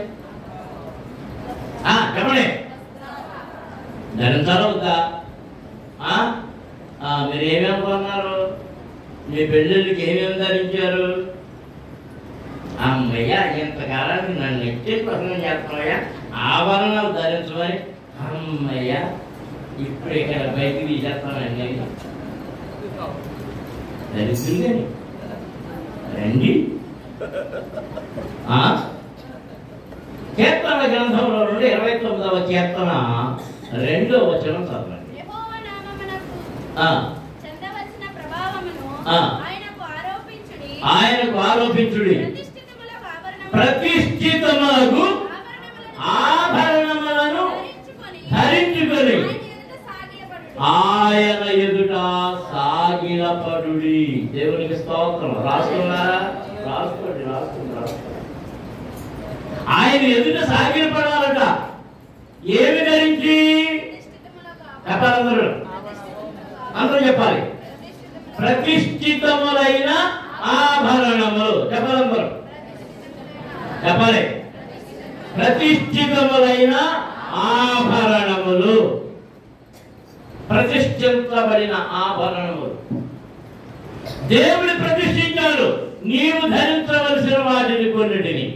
చెప్పండి, ధరించాలా వద్దా? మీరు ఏమేమనుకున్నారు? మీ పెళ్ళిళ్ళకి ఏమేమి ధరించారు? అమ్మయ్య, ఇంతకాలానికి నన్ను ఎట్టి ప్రసంగం చేస్తున్నాయా, ఆభరణాలు ధరించమని. అమ్మయ్య, ఇప్పుడు ఇక్కడ బయటికి తీసేస్తానండి. ధరిస్తుంది రండి. కీర్తన గ్రంథంలో నుండి 29వ కీర్తన 2వ వచనం చదవండి. ఆయనకు ఆరోపించుడి, ప్రతిష్ఠితములకు ఆభరణములను ధరించుకొని ఆయన ఎదుట సాగిలపడుడి. దేవునికి స్తోత్రం. రాసుకున్నారా? రాసుకోండి. ఆయన ఎదుట సాగిలపడాలట. ఏమి ధరించి? చెప్పాలందరూ, అందరూ చెప్పాలి. ప్రతిష్ఠితములైన ఆభరణములు. చెప్పాలందరూ చెప్పాలి. ప్రతిష్ఠితములైన ఆభరణములు, ప్రతిష్ఠించబడిన ఆభరణములు దేవుడు ప్రతిష్ఠించాడు. నీవు ధరించవలసిన వాటిని కొన్నిటిని.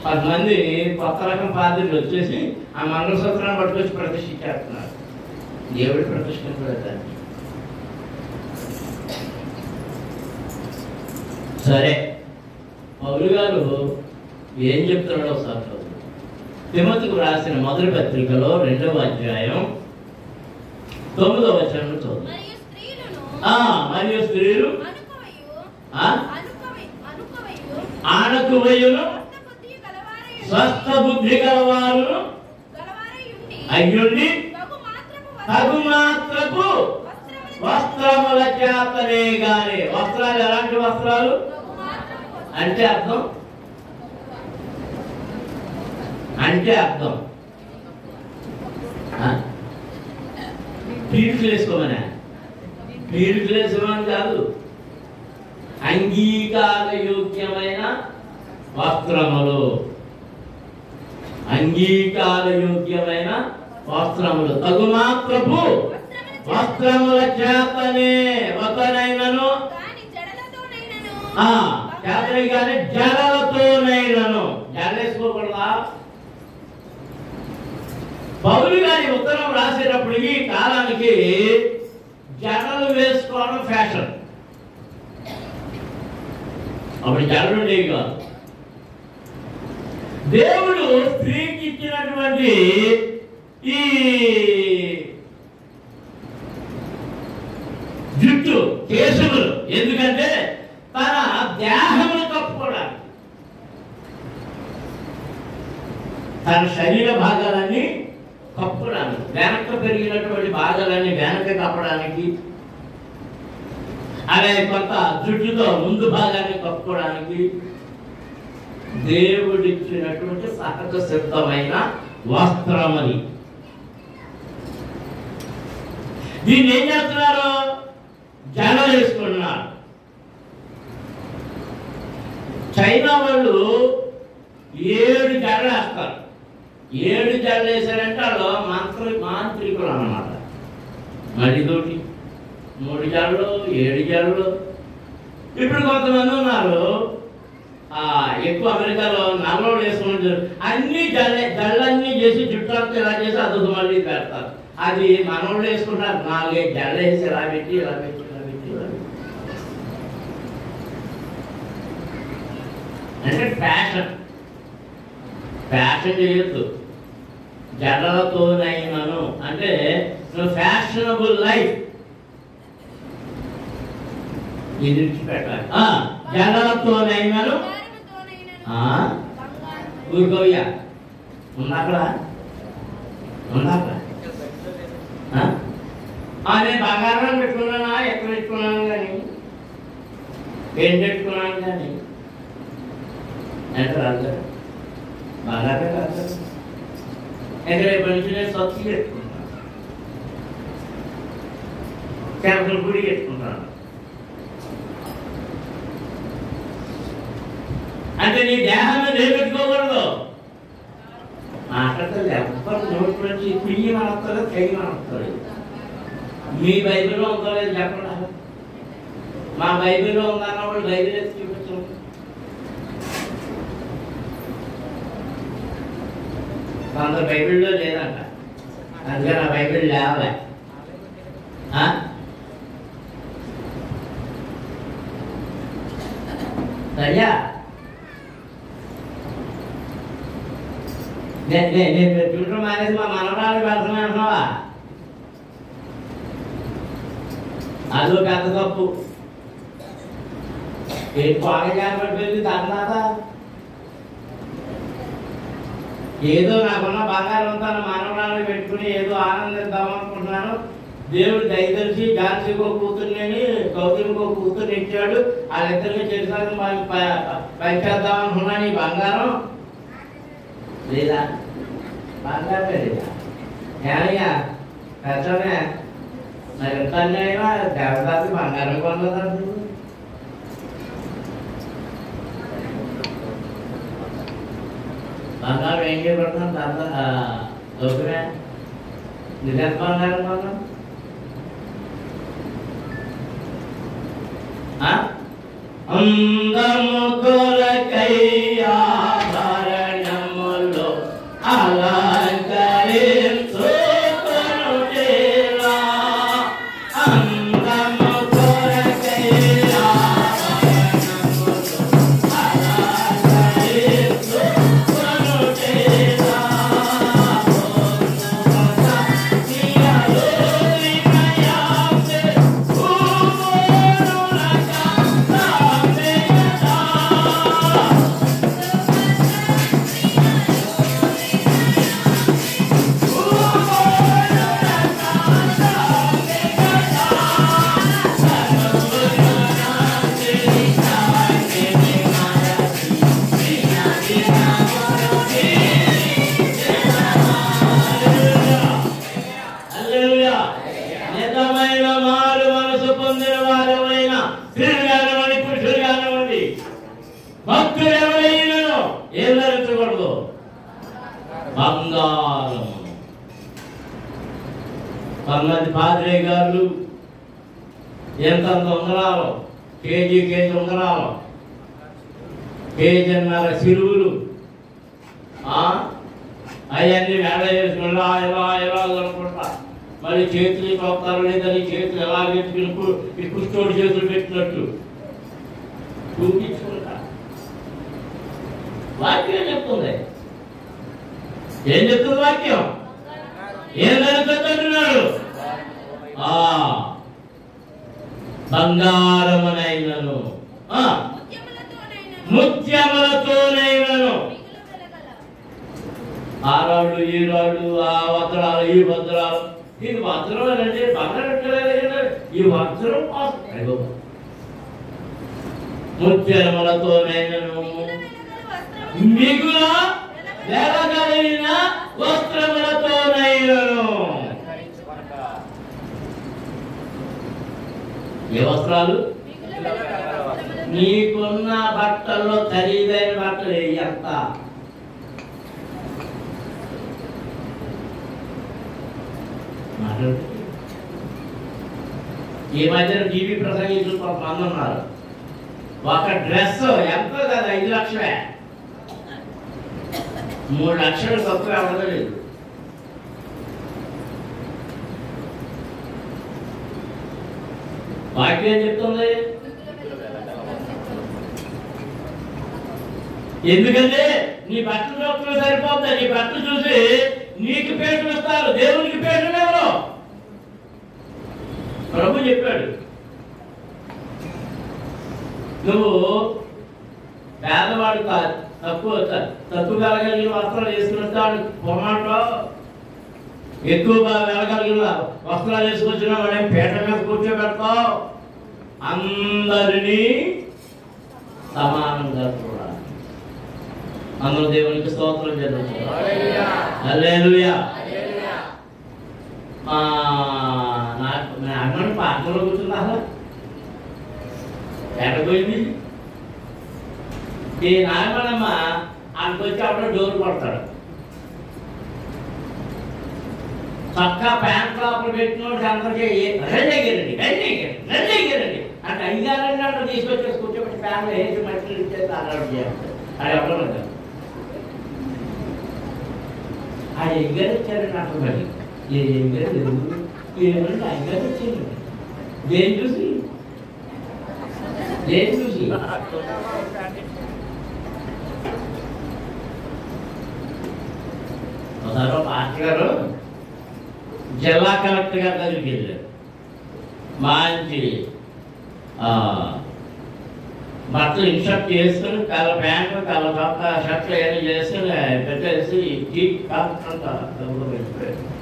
10 మంది కొత్త రకం పాత్రలు వచ్చేసి ఆ మంగళసూత్రాన్ని పట్టుకొచ్చి ప్రతిష్ఠించేస్తున్నారు. దేవుడు ప్రతిష్ఠించబడతాడు. సరే, పౌలు గారు ఏం చెప్తున్నాడో ఒకసారి చదువు. తిమోతికి రాసిన మొదటి పత్రికలో 2వ అధ్యాయం 9వ వచనం చదువు. మరియు స్త్రీలు ఆనకువయును స్వస్థ బుద్ధి గలవారు అయ్యుండి తగు మాత్రపు వస్త్రముల చేతనే గాని. వస్త్రాలు ఎలాంటి వస్త్రాలు అంటే అర్థం? పీరుకులు వేసుకోమని. పీరుకులు వేసుకోమని కాదు, అంగీకార యోగ్యమైన వస్త్రములు. అంగీకార యోగ్యమైన వస్త్రములు, తగు మాత్రపు వస్త్రముల చేతనే. ఒకనైనను చేతనే కానీ జడలతోనైనను. జడలేసుకోకూడదా? పౌలు గారి ఉత్తరం రాసేటప్పుడు ఈ కాలానికి జడలు వేసుకోవడం ఫ్యాషన్. అప్పుడు జడలు ఉండేవి కాదు. దేవుడు స్త్రీకి ఇచ్చినటువంటి ఈ జుట్టు, కేశములు. ఎందుకంటే తన దేహమును కప్పుకోవడానికి, తన శరీర భాగాలన్నీ కప్పుకోవడానికి, వెనక పెరిగినటువంటి భాగాలన్నీ వెనక కప్పడానికి, అలాగే కొంత జుట్టుతో ముందు భాగాన్ని కప్పుకోవడానికి దేవుడిచ్చినటువంటి సహజ సిద్ధమైన వస్త్రం అది. దీన్ని ఏం చేస్తున్నారు? జడ వేసుకుంటున్నారు. చైనా వాళ్ళు 7 జడలు వేస్తారు. 7 జడలు వేసారంటే వాళ్ళు మాంత్రికులు అన్నమాట. మళ్ళీ తోటి 3 జడలు, 7 జడలు. ఇప్పుడు కొంతమంది ఉన్నారు ఎక్కువ అమెరికాలో నల్లోడు వేసుకుంటారు. అన్ని జళ్ళన్నీ చేసి జుట్టు అంతా ఇలా చేసి అద్భుత మళ్ళీ పెడతారు. అది మనోళ్ళు వేసుకుంటారు. 4-5 జడలు వేసి ఇలా పెట్టి ఇలా పెట్టి ఇలా పెట్టి ఇలా పెట్టి. అంటే ఫ్యాషన్ చేయొద్దు. జడలతోనైనాను అంటే నువ్వు ఫ్యాషనబుల్ లైఫ్ ఇది విడిచిపెట్టాలి. జడలతోనైనాను ఊరుకోయ్యా ఉన్నాక నేను బంగారం పెట్టుకున్నానా, ఎక్కడ పెట్టుకున్నాను కానీ, ఏం పెట్టుకున్నాను కానీ అంటే రాదు. బంగారమే కాదు, ఎక్కడ రేపటి నుంచి నేను సొత్తి పెట్టుకుంటాను, చేపల గుడి పెట్టుకుంటాను. అంటే నీ దేహాన్ని నిలబెట్టుకోకూడదు. మాట్లాడతారు ఎవ్వరు నోటి నుంచి పియ్యి మనవుతారు, చెయ్యి మనవుతారు. మీ బైబిల్లో ఉందో లేదు చెప్పండి. మా బైబిల్లో ఉందన్న వాళ్ళు బైబిల్ ఎత్తి చూపించు. కొందరు బైబిల్లో లేదంట, అందుకే నా బైబిల్ లేవలే. సరియా? నేను చూడటం మానేసి మా మనవరాలు పెడుతున్నా అంటున్నావా? అదో పెద్ద తప్పు. ఏంటి బాగా జాగ్రత్తపడిపోయింది తర్వాత? ఏదో నాకున్న బంగారం తన మనవరాలు పెట్టుకుని ఏదో ఆనందిద్దాం అనుకుంటున్నాను. దేవుడు దయదలిచి ఝాన్సీకో కూతుర్ని గౌతమికో కూతుర్ని ఇచ్చాడు. వాళ్ళిద్దరిని చేసాక పంచేద్దాం అనుకున్నాను. ఈ బంగారం లేదా? బంగారమే లేదా? ఏమయ్యా పెద్దనే మరి ఎంత అన్యాయమా? దేవదాసి బంగారం కొన్నదంటు. బంగారం ఏం చేయబడుతున్నాం? దొరికినా నిజం బంగారం కొన్నాం. అందము కొరకై ఆభరణములు అలంకరించుకొనుటేలా. అందము కొరకై ఆభరణములు అలంకరించుకొనుటేలా. నిజమైన మారు మనసు పొందిన వారెవరైనా, స్త్రీలు కానివ్వండి పురుషులు కానివ్వండి, భక్తులు ఎవరైనా ఏం ధరించకూడదు? బంగారం. కొంతమంది పాద్రే గారు ఎంతంత ఉంగరాలు, కేజీ ఉంగరాలు, కేజీన్నర సిరువులు అవన్నీ వేళ చేసుకుంటా ఎలా ఎలా అనుకుంటా. మళ్ళీ చేతులు చూపుతారు లేదని చేతులు ఎలా పెట్టుకుని కుష్టోడి చేతులు పెట్టినట్టు చూపించుకుంటా. వాక్యం చెప్తుంది. ఏం చెప్తుంది వాక్యం? ఏం జరుగుతుంటున్నాడు? బంగారమునైనను ముత్యములతోనైనను ఆ రాళ్ళు ఈ రాళ్ళు ఆ వజ్రాలు ఈ వజ్రాలు ఇది వజ్రం అంటే బంగారం ఈ వజ్రం ముత్యములతోనైనను మిగుల వెలగలిగిన వస్త్రములతోనైనను. ఏ వస్త్రాలు? నీకున్న బట్టల్లో ఖరీదైన బట్టలు ఎంత? ఈ మధ్యన టీవీ ప్రసంగించిన కొంతమంది ఉన్నారు, ఒక డ్రెస్ ఎంత కదా 5 లక్షలే, 3 లక్షలు తక్కువ ఎవరో లేదు. వాక్యం చెప్తుంది. ఎందుకంటే నీ బట్టలు చూస్తే సరిపోతుంది, నీ బట్టలు చూసి నీకు పేర్లు ఇస్తారు, దేవునికి పేర్లు ఎవరు? ప్రభు చెప్పాడు, నువ్వు పేదవాడు తక్కువ వెళ్ళగలిగిన వస్త్రాలు వేసుకున్నాడు, పొరమాటో ఎక్కువ వెళ్ళగలిగిన వస్త్రాలు వేసుకొచ్చిన వాడే పీట మీద కూర్చోబెడతావు. అందరినీ సమానంగా చూడాలి. అందరూ దేవునికి స్తోత్రం చేద్దాం. హల్లెలూయా. నాకు పాటలో కూర్చున్నా ఎక్కడిపోయింది ఈ నాయమనమ్మ. ఆయనకు వచ్చి అప్పుడు డోర్ కొడతాడు, చక్కగా ప్యాంట్ లోపల పెట్టినోడు అందరికీ రెడీ అయ్యారండి అంటే 5 గంటలు తీసుకొచ్చేసి కూర్చోబెట్టి ఫ్యామిలీ వేసి మట్టి ఇచ్చేసి అలవాటు చేస్తాడు. అది ఎవరు ఆ ఎగ్గారు ఇచ్చారండి నాకు. మరి ఏ ఎగ్గారు ఏమంటే ఎగ్గారు ఇచ్చారు. దేని చూసి ఒకసారి పాస్టర్ గారు జిల్లా కలెక్టర్ గారి దగ్గరికి వెళ్ళారు. మంచి బట్టలు ఇన్షర్ట్ చేసుకుని కల ప్యాంటు కల చొక్క షర్ట్లు ఏమైనా చేసుకుని పెట్టేసి జీప్ కాకుండా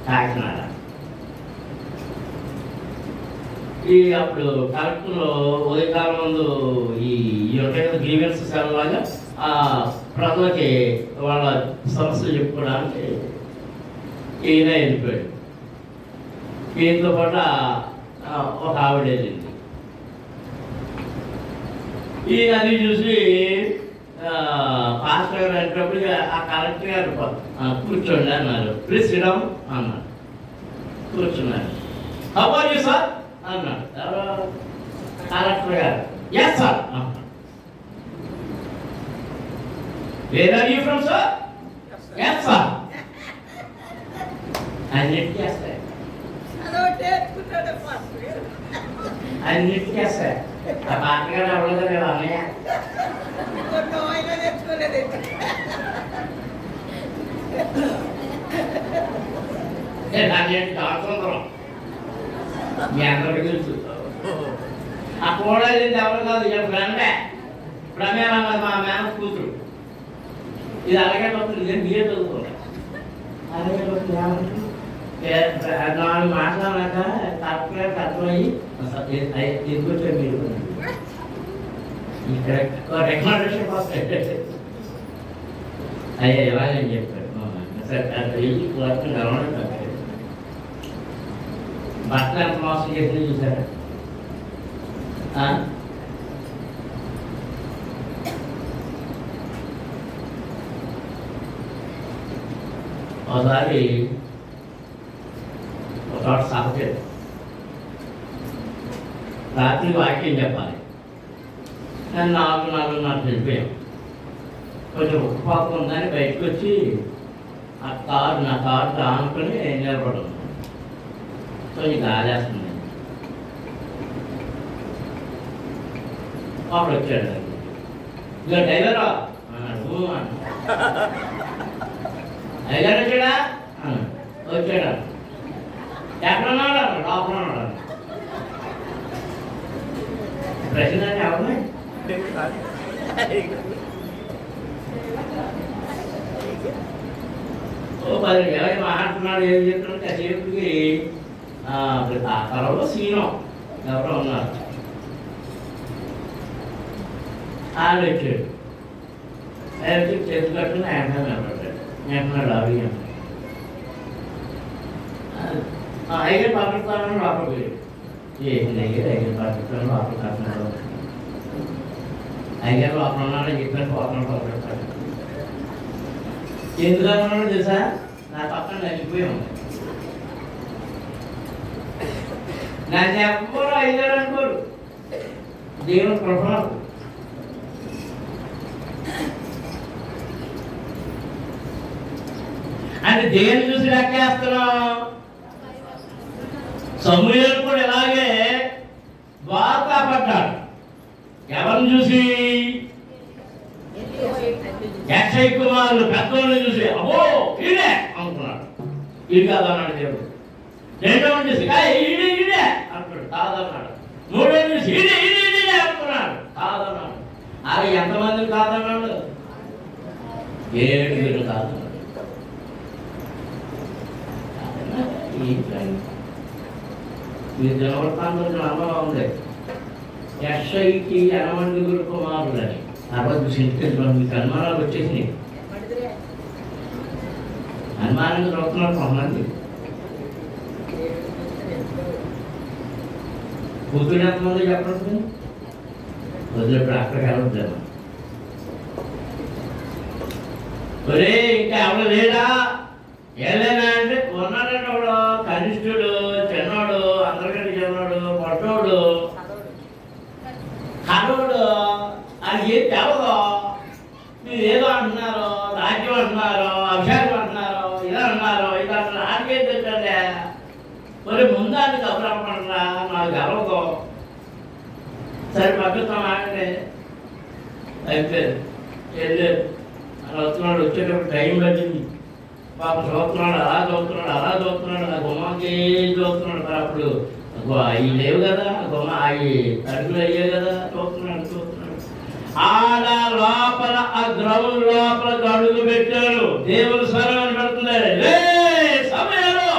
కాకినాడ. ఈ అప్పుడు కలెక్టర్ ఉదయకాలం ముందు ఈ గ్రీవెన్స్ సెల్ లాగా ప్రజలకి వాళ్ళ సమస్యలు చెప్పుకోవడానికి ఈయన వెళ్ళిపోయాడు. ఈయనతో పాటు ఒక ఆవిడ వెళ్ళింది. ఈయన అది చూసి పాస్టర్ గారు అనేటప్పుడు ఆ కలెక్టర్ గారు కూర్చోండి అన్నారు. ప్లీజ్ సిట్ డౌన్ అన్నారు. కూర్చున్నారు. హౌ ఆర్ యు సార్ అన్నాడు కలెక్టర్ గారు. Yes sir. Where are you from sir? Yes sir. అన్నిటికీ వేస్తాయి, అన్నిటికీ వేస్తాయి. ఆ పాస్టర్ గారు అవ్వలేదు కదా అన్నయ్య. అన్నింటి కాకుండా మీ అందరికీ తెలుసు. ఆ కోడలు ఎవరు కాదు, ఫ్రెండే ప్రమేయం కాదు, మా మేన కూతురు. ఇది అలాగే వస్తుంది, నేను బిఏ చదువుకుంటా. అలాగే వస్తుంది. 4 మాట్లాడాక తక్కువయ్యి తీసుకొచ్చారు మీరు ఇక్కడ రికమెండేషన్ వస్తాయి. అయ్యా ఎలాగని చెప్పారు. బట్టలు ఎంత మోసం చేసింది చూసారా? ఒకసారి ఒక సభ చేద్దాం, రాత్రి వాక్యం చెప్పాలి. నేను 4:30 వెళ్ళిపోయాం. కొంచెం ఉక్కుపాతం ఉందని బయటకు వచ్చి నా కారు ఆనుకొని నిలబడి ఉన్నాను. కొంచెం గాలేస్తుంది. అప్పుడు వచ్చాడు, ఇక డ్రైవరా అన్నాడు. అయ్యారు వచ్చాడా అన్నాడు. వచ్చాడు. ఎక్కడున్నాడు అన్నాడు. లోపల ఉన్నాడు. ప్రశ్న ఎవరు మరి ఎవరి మాట్లాడుతున్నాడు ఏం చెప్తున్నాడు కాసేపుకి ఆ తరంలో సీనం ఎవరో ఉన్నారు ఆయన వచ్చాడు చేతులు కట్టుకుని ఆయన నిలబడ్డాడు నిలబడ్డాడు అవి ఐగర్ పాకిస్తాన్ లోపల పోయాడు ఏంటి ఐగర్ పాకిస్తాన్ లోపల కాకుండా ఐగర్ లోపల ఉన్నాడని చెప్పాను పోతున్నాడు పోతాడు ఎందుకు అన్నాడు తెలుసా నా పక్కన నలిగిపోయాం నన్ను ఎవ్వరు ఐగర్ అనుకోరు దేవుని కృపణకు అంటే దేని చూసి వ్యాఖ్యాస్తున్నాం సమూయేలు కూడా ఇలాగే వార్తాపడ్డాడు ఎవరిని చూసి యక్షయ కుమారులు పెద్దోళ్ళని చూసి అబ్బో ఈడే అనుకున్నాడు ఇది కాదన్నాడు దేవుడు రెండవ చూసి ఈడే ఈడే అంటున్నాడు కాదన్నాడు మూడో చూసి ఈడే ఈడే ఈడే అనుకున్నాడు కాదన్నాడు అవి ఎంతమందిని కాదన్నాడు 7 కాదన్నాడు మీరు జనవర్తాంలో అమ్మలో ఉంది యక్షయికి 8 కుమారులని తర్వాత ఇంటికి మీకు అనుమానాలు వచ్చేసినాయి అనుమానంగా చదువుతున్నారు కొంతమంది కూతురు ఎంతమంది చెప్పండి వదిలేప్పుడు అక్కడికి వెళ్ళొద్దాము ఒరే ఇంకా ఎవరు లేడా ఏదైనా అంటే ఉన్నాడంటే వాడు కనిష్ఠుడు చిన్నోడు అందరికంటే చిన్నోడు పొట్టోడు కడోడు అది ఏం తెలదో మీరు ఏదో అంటున్నారు రాజ్యం అంటున్నారు అభిషేకం అంటున్నారు ఇలా అన్నారు ఇలా అంటున్నారు ఆడికేం తెచ్చండి మరి ముందాన్ని కబురమ్మంటారా నాకు గెలవదు సరే పక్కన ఆడండి అయిపోయారు వెళ్ళారు అలా వస్తున్నాడు వచ్చేటప్పుడు టైం పట్టింది పాపం చూస్తున్నాడు అలా చూస్తున్నాడు ఆ గుమ్మకి చూస్తున్నాడు మరి అప్పుడు అవి లేవు కదా గుమ్మ అవి తడుపులు అయ్యాయి కదా చూస్తున్నాడు ఆడ లోపల ఆ గ్రౌండ్ లోపల అడుగు పెట్టారు దేవుని స్వరం అని పెడుతున్నారు సమయంలో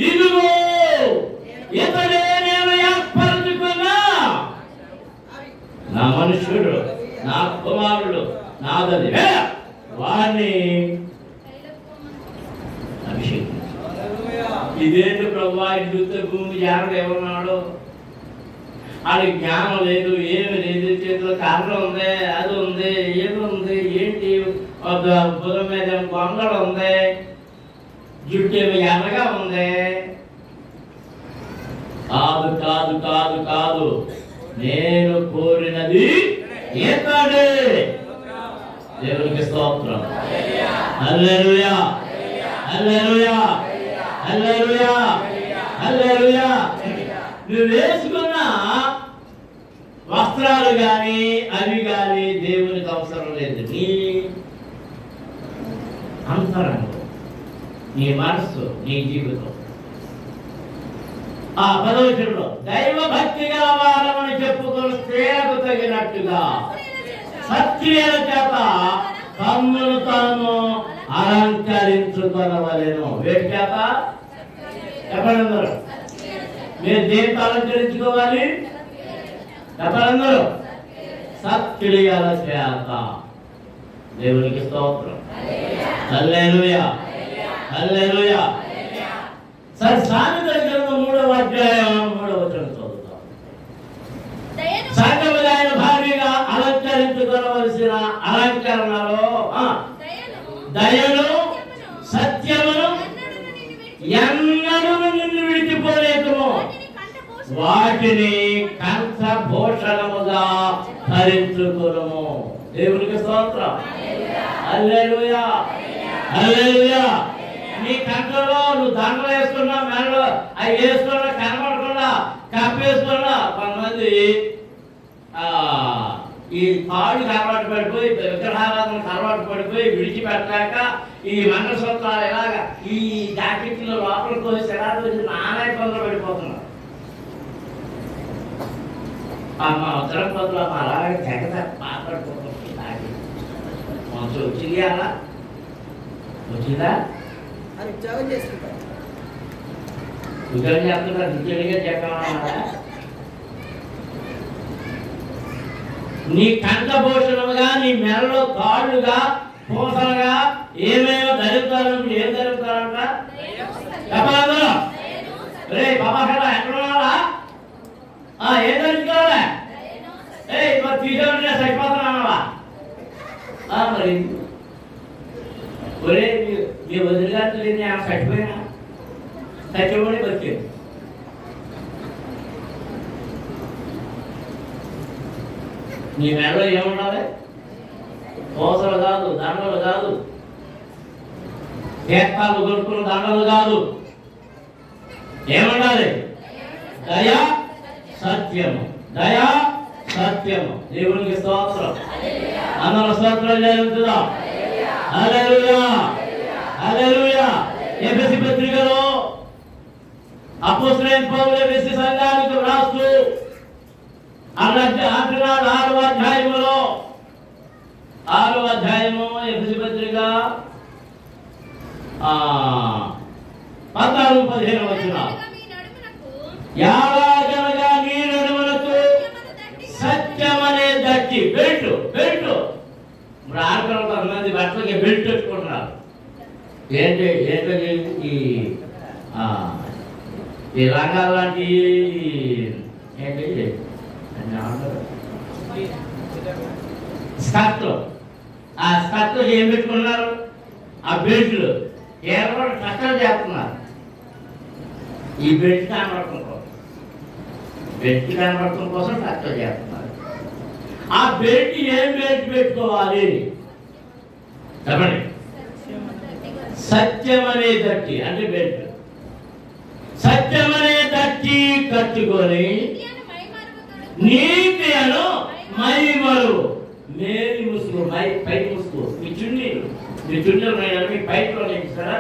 ఇదిగో ఇతడే నేను ఏర్పరచుకున్నా నా మనుష్యుడు నా కుమారుడు నాదది వాడిని ఇదేంటి ప్రభా ఇంటి భూమి జాగ్రత్త ఏమన్నాడు అది జ్ఞానం లేదు ఏమి లేదు చేతిలో కారణం ఉంది అది ఉంది ఏది ఉంది ఏంటి బుధం మీద గొంగళ ఉంది జుట్టు ఏమి ఎర్రగా ఉంది కాదు కాదు కాదు కాదు నేను కోరినది ఏతాడే దేవునికి స్తోత్రం హల్లెలూయా హల్లెలూయా హల్లెలూయా హల్లెలూయా నువ్వు వేసుకున్న వస్త్రాలు కానీ అవి కానీ దేవునికి అవసరం లేదు నీ అంతరంగం నీ మనస్సు నీ జీవితం ఆ 10వ వచనంలో దైవ భక్తి గల వారమని చెప్పుకున్న స్త్రీలకు తగినట్టుగా సత్క్రియల చేత తమ్మును తాను అలంకరించుకొనవలెను వేటి చేత చెప్పండి మీరు దేంతో అలంకరించుకోవాలి చెప్పండి సత్క్రియల చేత దేవునికి స్తోత్రం హల్లెలూయా హల్లెలూయా సరే సామెతల గ్రంథం 3వ అధ్యాయం 3వ వచనం చదువుతాం సంగములైన భార్యగా అలంకరించుకోవలసిన అలంకరణలో దయను సత్యమును ఎన్నడూ నిన్ను విడిచిపోలేకము వాటిని కంఠభూషణముగా ధరించుకొనుము దేవునికి స్తోత్రం హల్లెలూయా హల్లెలూయా నీ కంఠంలో నువ్వు దండలు వేసుకున్నా మెడలో అవి వేసుకున్నా కనబడకుండా కప్పేసుకున్నా కొంతమంది ఈ తాడుకి అలవాటు పడిపోయి విగ్రహారాధనకు అలవాటు పడిపోయి విడిచిపెట్టాక ఈ మంగళసూత్రాలు ఇలాగా ఈ జాకెట్లో లోపలికి వచ్చి ఎలా వచ్చి నానా ఇబ్బందులు పడిపోతున్నారు మా ఉత్తరం పదులు అలాగే తెగ మాట్లాడుకోవచ్చు తాగి మంచి వచ్చింది అలా వచ్చిందా అని ఉద్యోగం చేసుకుంటారు. ఉద్యోగం చేస్తున్నారు ఉద్యోగిగా చెప్పాలన్నమాట. నీ కంఠభూషణముగా నీ మెడలో తాళ్ళుగా పూసలుగా ఏమేమో ధరిస్తాను. ఏం ధరిస్తారంట చెప్పలేదు రే బాబా కదా ఎక్కడ ఏం ధరించుకోవాలా మరి తీసేవాళ్ళ సరిపోతున్నావా మరి ఒరే మీ వదిలిగారు లేని ఆమె చచ్చిపోయినా చచ్చిపోయి బతికేది. నీ మెడలో ఏముండాలి? పూసలు కాదు, దండలు కాదు, తీర్థాలు కొనుక్కున్న దండలు కాదు. ఏముండాలి? దయా సత్యము. దయా సత్యము. దేవునికి స్తోత్రం. అందరూ స్తోత్రం చేస్తుందా? హల్లెలూయా హల్లెలూయా. ఎఫెసీ పత్రికలో అపోస్తలుడైన పౌలు ఎఫెసీ సంఘానికి వ్రాస్తూ 6వ అధ్యాయము ఎఫెసీ పత్రిక 14-15 వచనాలు. యాగనగా నీ నడుమునకు సత్యమనే దట్టి బెల్ట్ బెల్ట్. ఇప్పుడు ఆడపిల్లలు కొంతమంది బట్టలకి బెల్ట్ పెట్టుకుంటున్నారు. ఏంటి ఏంటో ఈ రంగాల లాంటి ఏంటి స్కర్ట్లు. ఆ స్కర్ట్లు ఏం పెట్టుకున్నారు? ఆ బెల్ట్లు కేవలం టక్కలు చేస్తున్నారు. ఈ బెల్ట్ కనబడటం కోసం, బెల్ట్ కనబడటం కోసం టక్కలు చేస్తున్నారు. ఆ బెల్ట్ ఏం బెల్ట్ పెట్టుకోవాలి చెప్పండి? సత్యం అనే దట్టి అంటే బెల్ట్. సత్యం అనే దట్టి కట్టుకొని నీతి అను మహిమలు మేలు ముసుగు పై ముసుగు. మీ చున్నీలు మీ పైట్లో ఇస్తారా?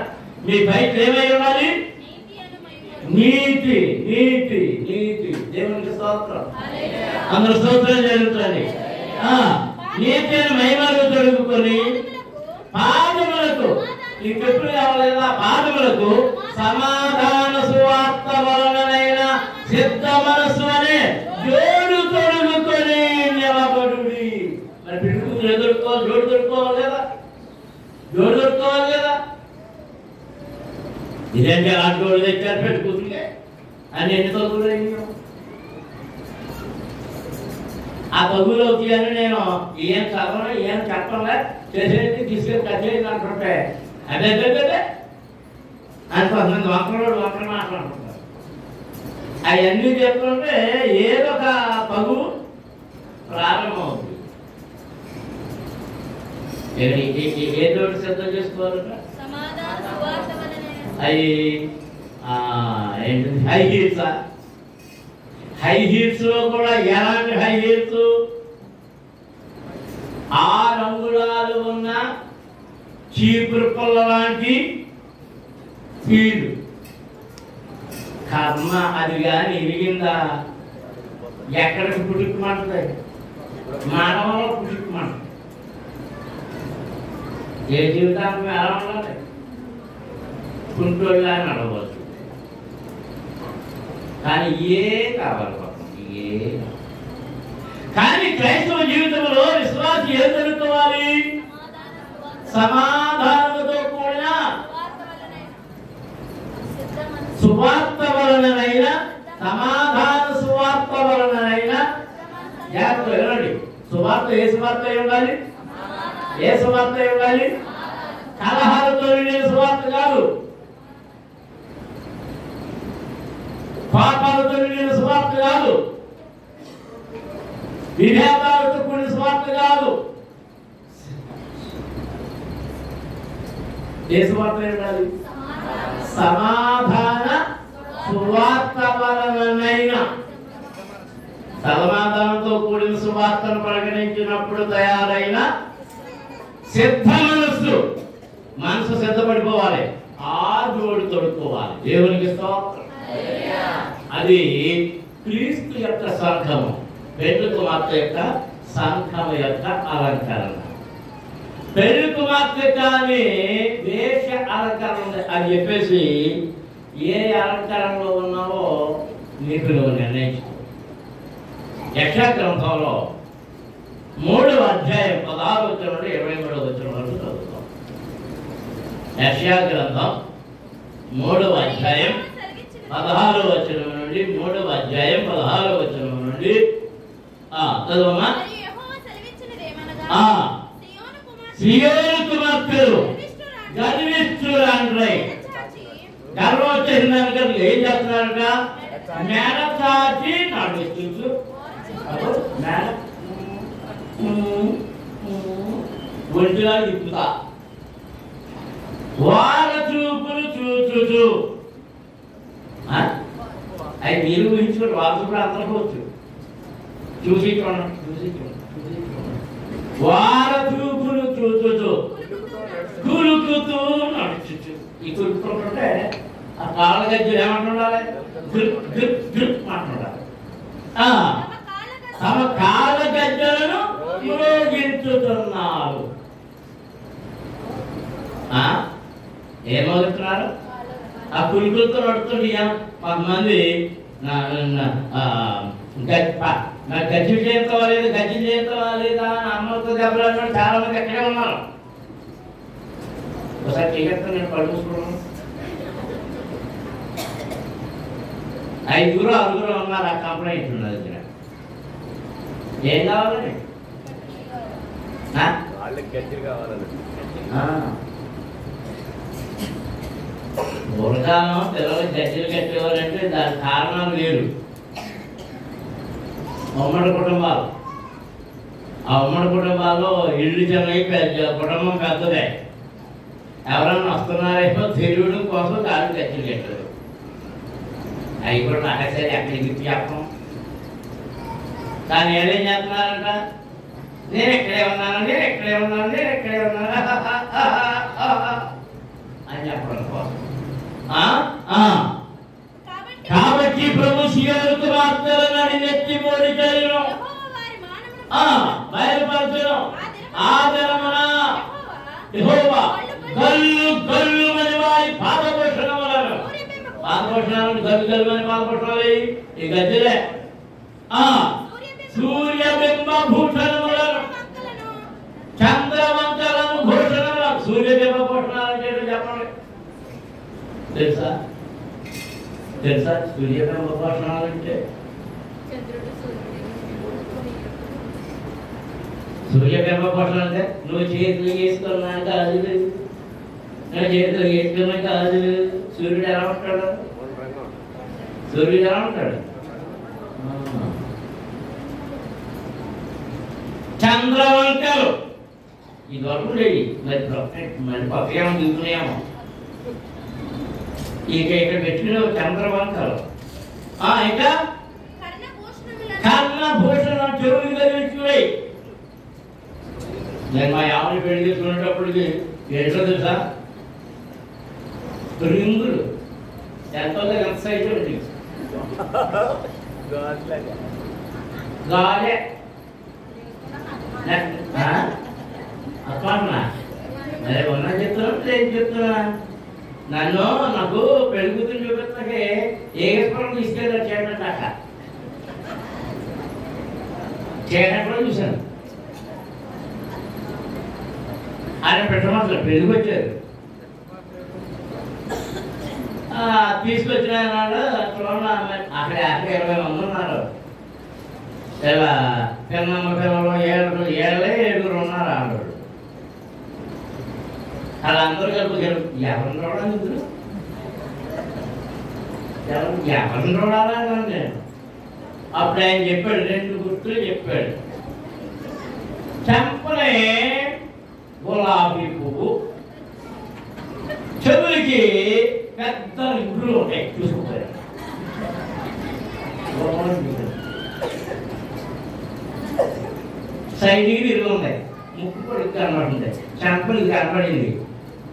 మీ పైకి ఏమై ఉండాలి? నీతి నీతి నీతి. దేవునికి స్తోత్రం. అందరూ స్తోత్రం జరుగుతుంది. నీతి అని మహిమలు తొడుగుకొని పాదములకు ఇంకెప్పుడు కావాలేదా? పాదములకు సమాధాన సువార్త వలనైన సిద్ధ మనస్సు అనే జోడు తొడుగుకొని నిలబడుడి. మరి పిడుగులు ఎదుర్కోవాలి, జోడు దొరుకోవాలి కదా, జోడు దొరుకోవాలి కదా. ఇదేంటి అలాంటి వాళ్ళు తెచ్చారు పెట్టుకుంటుంటే అని ఎన్ని తగ్గులు అయ్యాం. ఆ తగ్గులు అవుతాయని నేను ఏం చదవను, ఏం చెప్పలే, చేసేది తీసుకెళ్ళి కట్టేది అనుకుంటే అదే అని కొంతమంది వంకలు మాట్లాడుకుంటారు. అవన్నీ చెప్తుంటే ఏదో ఒక పగు ప్రారంభమవుతుంది. ఏదో సిద్ధం చేసుకోవాలంట. అవి ఏంటి హై హీల్స్. హై హీల్స్ లో కూడా ఎలాంటి హై హీల్స్? 6 అంగుళాలు ఉన్న చీపురు పుల్ల లాంటి ఫీలు. కర్మ అది కానీ ఇరిగిందా ఎక్కడికి పుట్టుకుమంటుంది? మానవంలో పుట్టుకుమంటుంది. ఏ జీవితానికి ఎలా ఉండాలి? కుంటోళ్ళ నడవచ్చు. కానీ ఏ కావాలి ఏ. కానీ క్రైస్తవ జీవితంలో విశ్వాసం ఏం జరుగుకోవాలి? సమాధానంతో కూడిన సువార్త వలనైనా సమాధాన సువార్త వలనైనా జాగ్రత్త వినండి. సువార్త ఏ సువార్త అయి ఉండాలి? ఏ సువార్త అయి ఉండాలి? కలహాలతో నిండిన సువార్త కాదు, పాపాలతో నిండిన సువార్త కాదు, విభేదాలతో కూడిన సువార్త కాదు. ఏ సువార్త అయి ఉండాలి? సమాధాన సువార్త వలనైనా. సమాధానంతో కూడిన సువార్తను ప్రకటించినప్పుడు తయారైన సిద్ధ మనసు సిద్ధపడిపోవాలి. ఆ జోడు తొడుక్కోవాలి. దేవునికి స్తోత్రం. అది క్రీస్తు యొక్క సంఘము. పెళ్లి కుమార్తె యొక్క సంఘం యొక్క అలంకరణ. పెళ్లి కుమార్తె కానీ వేష అలంకరణ ఉంది అని చెప్పేసి ఏ అలంకరణలో ఉన్నావో నీకు నువ్వు నిర్ణయించుకో. యెషయా గ్రంథంలో 3వ అధ్యాయం 16వ వచనం నుండి 23వ వచనం వరకు చదువుతాం. యెషయా గ్రంథం 3వ అధ్యాయం 16వ వచనం నుండి 3వ అధ్యాయం 16వ వచనం నుండి చదవమ్మా. సియోను కుమార్తెలు గర్విష్ఠురాండ్రై గర్వం వచ్చేసిందాక ఏం చేస్తున్నారట? మేడ చాచి నడుస్తూ ఒంటిలా తిప్పుతా వార చూపులు చూచు. అవి మీరు ఊహించుకోండి, వాళ్ళు కూడా అందరికోవచ్చు. చూసి చూసి వార చూపులు చూచు కులుకుతూ నడుచు. ఈ కులుకుంటుంటే ఆ కాళ్ళ గజ్జలు ఏమంటుండాలి? మాట్లాడాలి. తమ కాళ్ళ గజ్జలను మ్రోగించుతున్నారు. ఏమవుతున్నారు? ఆ కులుకులతో నడుతుంది. కొంతమంది గజ్జి చేయించవాలేదు, గజ్జి చేయించవాలేదా అమ్మతో దెబ్బలు చాలా మంది ఎక్కడే ఉన్నారు. ఒకసారి చేయగలుగుతా, నేను పడుకుంటున్నాను. 5 6 ఉన్నారు. ఆ కంప్లైంట్ ఉన్నది దగ్గర. ఏం కావాలని? పూర్వకాలం పిల్లలు గజ్జలు కట్టేవారంటే దాని కారణాలు వేరు. ఉమ్మడి కుటుంబాలు, ఆ ఉమ్మడి కుటుంబాల్లో ఇల్లు చిన్నవి, కుటుంబం పెద్దదే. ఎవరన్నా వస్తున్నారేమో తెలియడం కోసం దాని గజ్జలు కట్టారు. అవి కూడా నాకసరి ఎక్కడికి చెప్పం. కానీ ఏదేం చేస్తున్నారంట? నేను ఎక్కడే ఉన్నాను, నేను ఎక్కడే ఉన్నాను, నేను ఎక్కడే ఉన్నాను అని చెప్పడం కోసం. కాబట్టి ప్రభు సియోను కుమార్తెల నడినెత్తి మోడికలను బయలుపరచును. ఆ దినమున యెహోవా గల్లు గల్లు అని వారి పాదభూషణములను, పాదభూషణాలను గల్లు గల్లు అని పాదభూషణాలు ఈ గజ్జలే. సూర్యబింబ భూషణములను, చంద్రవంకలను భూషణములను. సూర్యబింబ భూషణాలు అంటే చెప్పండి. తెలుసా? సూర్యబింబ భూషణాలు అంటే సూర్యబింబ భూషణం అంటే నువ్వు చేతులు వేసుకున్నాక కాదు లేదు, నువ్వు చేతులు వేసుకున్నాక కాదు లేదు. సూర్యుడు ఎలా ఉంటాడు? సూర్యుడు ఎలా ఉంటాడు? చంద్రవంకలు ఇది వరకు లేదు. మరి పక్కన దిగుతున్నాయేమో. ఇక ఇక్కడ పెట్టిన చంద్రవంకలు. ఇంకా కర్ణభూషణం చెరువులు కలిగించున్నాయి. నేను మా యామని పెళ్లి తీసుకునేటప్పటికి ఏంటో తెలుసా? రింగులు ఎంత సైజు ఉంది. గాలే అట్లా అదే ఉన్నా చెప్తున్నా, ఏం చెప్తున్నా? నాకు పెరుగుతుని చూపిస్తాకే ఏగేశ్వరం తీసుకెళ్ళారు చేయడం దాకా. చేయడం కూడా చూశాను. ఆయన పెట్టమన్నారు, పెరుగు వచ్చారు. తీసుకొచ్చిన చూడండి, అక్కడ 20 మంది ఉన్నారు. ఇలా పిన్నమ్మ పిల్లలు 7 ఉన్నారు. ఆడవాళ్ళు వాళ్ళందరూ కలిపి ఎవరిని చూడాలి? ఎవరిని చూడాలని నేను అప్పుడు ఆయన చెప్పాడు, 2 గుర్తులు చెప్పాడు. చెంపనే గులాబీ పువ్వు, చెవులకి పెద్ద రింగులు ఉంటాయి. చూసుకుంటారు. సైడ్కి ఇరుగు ఉంటాయి. ముక్కు పొడికి కనబడుతుంది, చెంపలకి కనబడింది,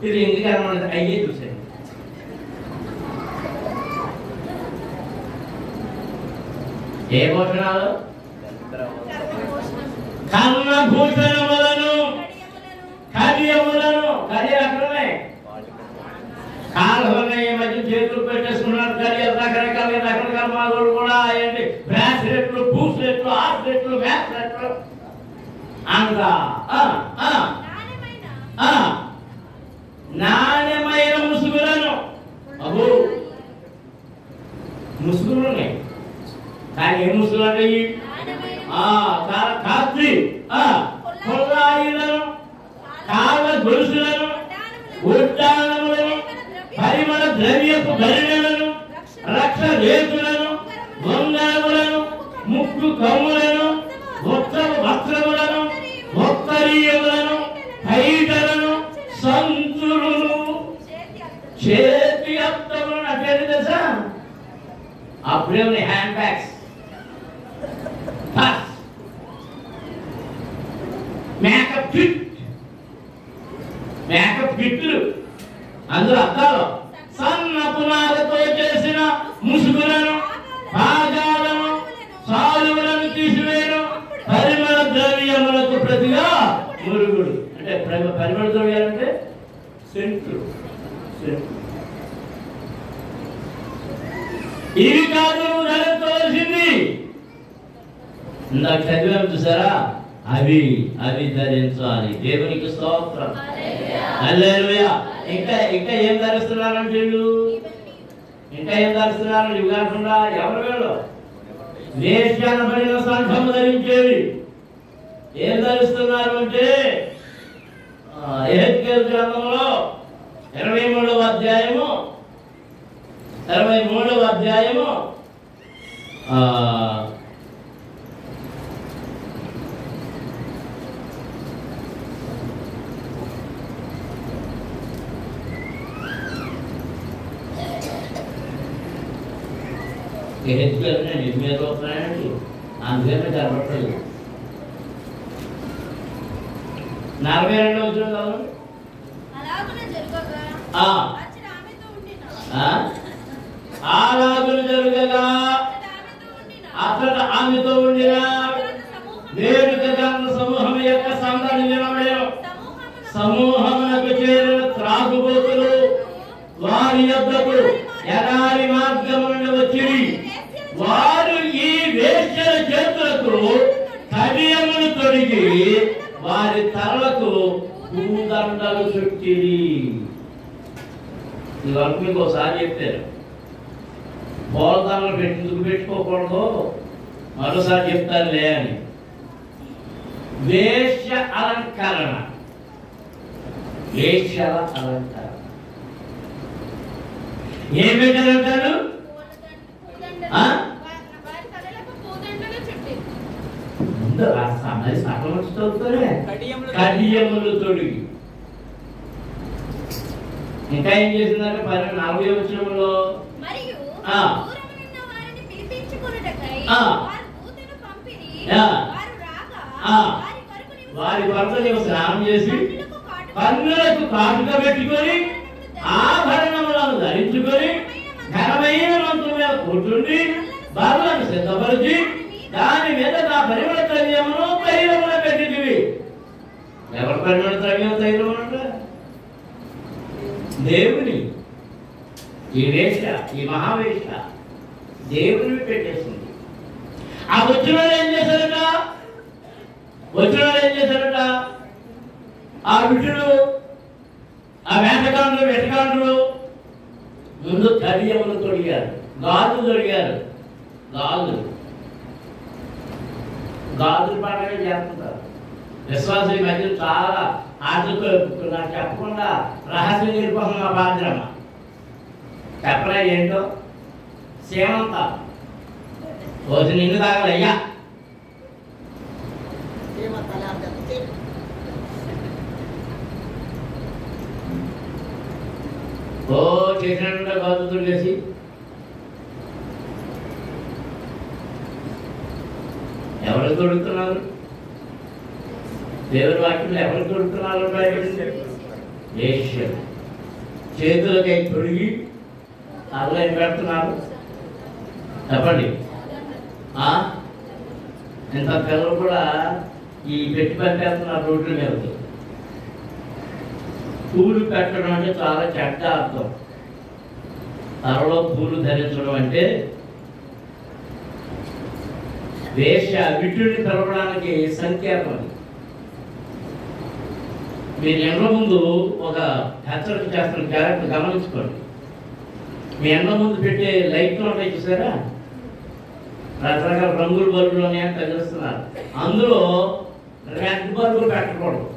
ఇది ఎందుకు కనబడింది? అయ్యే చూసాను. ఏ భూషణాలు? కర్ణభూషణములను కడియములను కడి అక్కడనే కాళ్ళని ఈ మధ్య చేతులు పెట్టేసుకున్నారు. కడియలు రకరకాల మాలు కూడా ఏంటి బ్రాస్లెట్లు, పూస్లెట్లు, ఆర్స్లెట్లు, మ్యాస్లెట్లు అంత నాణ్యమైన ముసుగులను అబ్బో ముసుగులు ఉన్నాయి. కానీ ఏ ముసుగులు అంటాయి? కాత్రి కొల్లాయిలను, కాళ్ళ గొలుసులను, ఉడ్డానములను, పరిమళ ద్రవ్యపు గరిణలను, రక్ష రేతులను, బొంగరములను, ముక్కు కమ్ములను, వస్త్రములను, ఉత్తరీయములను, పైటలను, సంతులను, చేతి అత్తములను అంటే తెలుసా? అప్పుడే ఉన్నాయి హ్యాండ్ బ్యాగ్స్, మేకప్ కిట్లు, అందులో అద్దాలు, సన్నపునాలతో చేసిన ముసుగులను, భాగాలను, సాలువులను తీసివేయను, పరిమళ ద్రవ్యములకు ప్రతిగా మురుగుడు. అంటే పరిమళ ద్రవ్యాలు అంటే సెంట్లు. ఇవి కాదు ధరించవలసింది. ఇందాక చదివాము చూసారా? అవి ధరించాలి. దేవునికి స్తోత్రం. హల్లెలూయా. ఇంకా ఏం ధరిస్తున్నారంటే వీళ్ళు? ఇంకా ఏం ధరిస్తున్నారు? ఇవి కాకుండా ఎవరు వీళ్ళు? వేశ్యానబడిన సంఘము ధరించేవి. ఏం ధరిస్తున్నారు అంటే యెహెజ్కేలు గ్రంథంలో 23వ అధ్యాయము నిర్మీద వస్తున్నాయండి. అందుకనే జరగట్లేదు. 42వ వచనం అలాగున జరుగగా అతడు ఆమెతో ఉండిన వేడుక జన సమూహం యొక్క సందడి వినబడెను. సమూహమునకు చేరిన త్రాగుబోతులు వారి యొద్దకు ఎడారి మార్గమున వచ్చిరి. వారు ఈ వేశ్యల చేతులకు కడియములు తొడిగి వారి తలలకు పూదండలు చుట్టిరి. ఈ వరకు మీకు ఒకసారి చెప్పారు. పూలదండలు ఎందుకు పెట్టుకోకూడదు మరోసారి చెప్తారులే అని. వేశ్య అలంకరణ, వేశ్యల అలంకరణ ఏం పెట్టారంటారు? కడియములు తొడిగి. ఇంకా ఏం చేసిందంటే 40వ వచనంలో వారి కొరకు నీవు స్నానం చేసి కన్నులకు కాటుక పెట్టుకొని ఆభరణములను ధరించుకొని ఘనమైన మంత్రం మీద కూర్చుండి బరువులను సిద్ధపరిచి దాని మీద నా పరిమళ ద్రవ్యమును తైలమున పెట్టింది. ఎవరి పరిమళ ద్రవ్యం తైలము అంటే దేవుని. ఈ వేష, ఈ మహావేష దేవుని పెట్టేసింది. ఆ వచ్చిన ఏం చేశారట? ఆ విషుడు, ఆ వెటకాండ్రులు ముందు కడియములు తొడిగారు, గాజులు తొడిగారు. గాజులు పండుగ చేస్తుంటారు విశ్వాసుల మధ్య. చాలా ఆటలు నాకు చెప్పకుండా రహస్య నిర్వహణ మా బాధ్యమ చెప్పరా ఏంటో? సేమంత రోజు నిన్ను తాగలయ్యా. ఓ చేసినట్టు గాజులు తొడిగేసి ఎవరు తొడుగుతున్నారు? దేవుని వాక్యంలో ఎవరు తొడుగుతున్నారు? వేశ్యలు. చేతులకై తొడిగి అలా పెడుతున్నారు. చెప్పండి. ఇంత పిల్లలు కూడా ఈ పెట్టి పెట్టేస్తున్నారు రోడ్ల మీద. పూలు పెట్టడం అంటే చాలా చెడ్డ అర్థం. తలలో పూలు ధరించడం అంటే విటుడిని తెలపడానికి సంకేతం. మీరు ఎండ ముందు ఒక హెచ్చరిక చేస్తున్న క్యారెక్టర్ గమనించుకోండి. మీ ఎండ ముందు పెట్టే లైట్లు ఉంటాయి చూసారా, రకరకాల రంగుల బల్బులు అని తగిలిస్తున్నారు. అందులో రెడ్ బల్బు పెట్టకూడదు.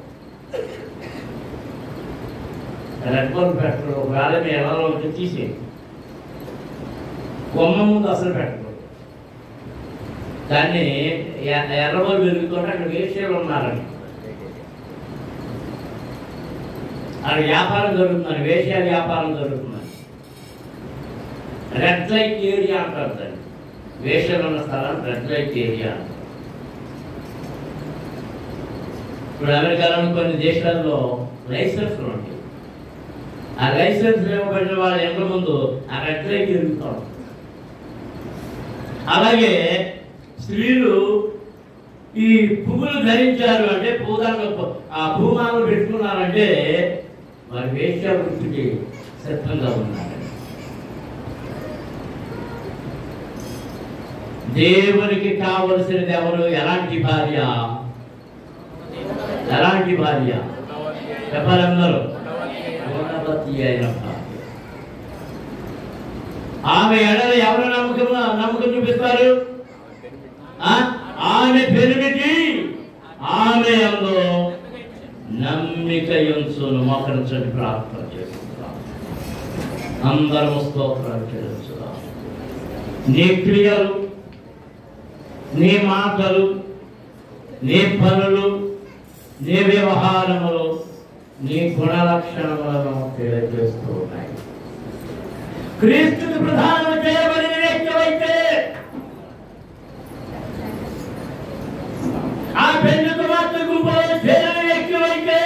రెడ్ బల్బు పెట్టకూడదు. ఒకవేళ మీ ఎలా ఉంటే తీసేయండి. కొమ్మ ముందు అసలు పెట్టకూడదు. దాన్ని ఎర్ర బల్బు వెలుగుతుంటే అక్కడ వేషాలు ఉన్నారండి. అక్కడ వ్యాపారం జరుగుతుందని, వేషాల వ్యాపారం జరుగుతుందని. రెడ్ లైట్ ఏరియా అంటారు దాన్ని. వేషాలు ఉన్న స్థలాన్ని రెడ్ లైట్ ఏరియా. ఇప్పుడు అమెరికాలోని కొన్ని దేశాల్లో లైసెన్స్లు ఉంటాయి. ఆ లైసెన్స్ ఇవ్వబడిన వాళ్ళ ఎండ ముందు ఆ రెడ్ లైట్ తిరుగుతాం. అలాగే స్త్రీలు ఈ పువ్వులు ధరించారు అంటే పూదండ ఆ భూమాలు పెట్టుకున్నారంటే వారి వేశ్య వృత్తికి సిద్ధంగా ఉన్నారు. దేవునికి కావలసినది ఎవరు? ఎలాంటి భార్య? ఎలాంటి భార్య చెప్పాలందరూ? గుణవతి అయిన భార్య. ఆమె ఎడల ఎవరు నమ్మకం చూపిస్తారు? ఆమె పెరిమిటి ఆమె అందులో నమ్మిక యంసును. మోకరించండి, ప్రార్థన చేస్తున్నాం. అందరము స్తోత్రాలు చెల్లించుదాం. నీ క్రియలు, నీ మాటలు, నీ పనులు, నీ వ్యవహారములు, నీ గుణలక్షణములను తెలియజేస్తూ ఉన్నాయి. క్రీస్తుకు ప్రధానం చేయబడిన వ్యక్తివైతే ఆ పెళ్లి కుమార్తె గుంపులో చేరిన వ్యక్తివైతే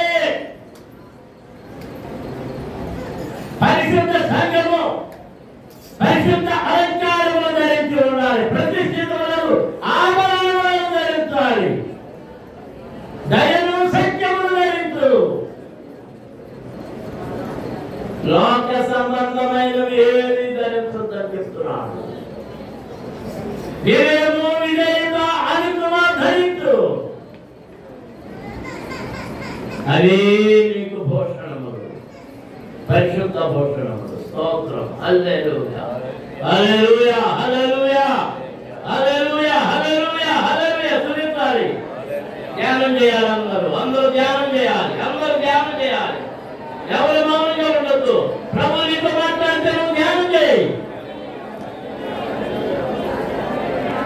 పరిశుద్ధ సంఘము పరిశుద్ధ అలంకారములు ధరించి ఉండాలి. ప్రతిష్ఠితములను ఆభరణములను ధరించాలి. దయను సత్యమును ధరించు. లోక సంబంధమైనవి ఏది ధరించొద్దని చెప్తున్నాను. వివేము విధేయత అనుకుమా ధరించు. అవి నీకు భూషణములు, పరిశుద్ధ భూషణములు. స్తోత్రం. హల్లెలూయా, హల్లెలూయా, హల్లెలూయా, హల్లెలూయా, హల్లెలూయా, హల్లెలూయా. స్తుతించాలి. ధ్యానం చేయాలి. అందరూ ధ్యానం చేయాలి. అందరూ ధ్యానం చేయాలి.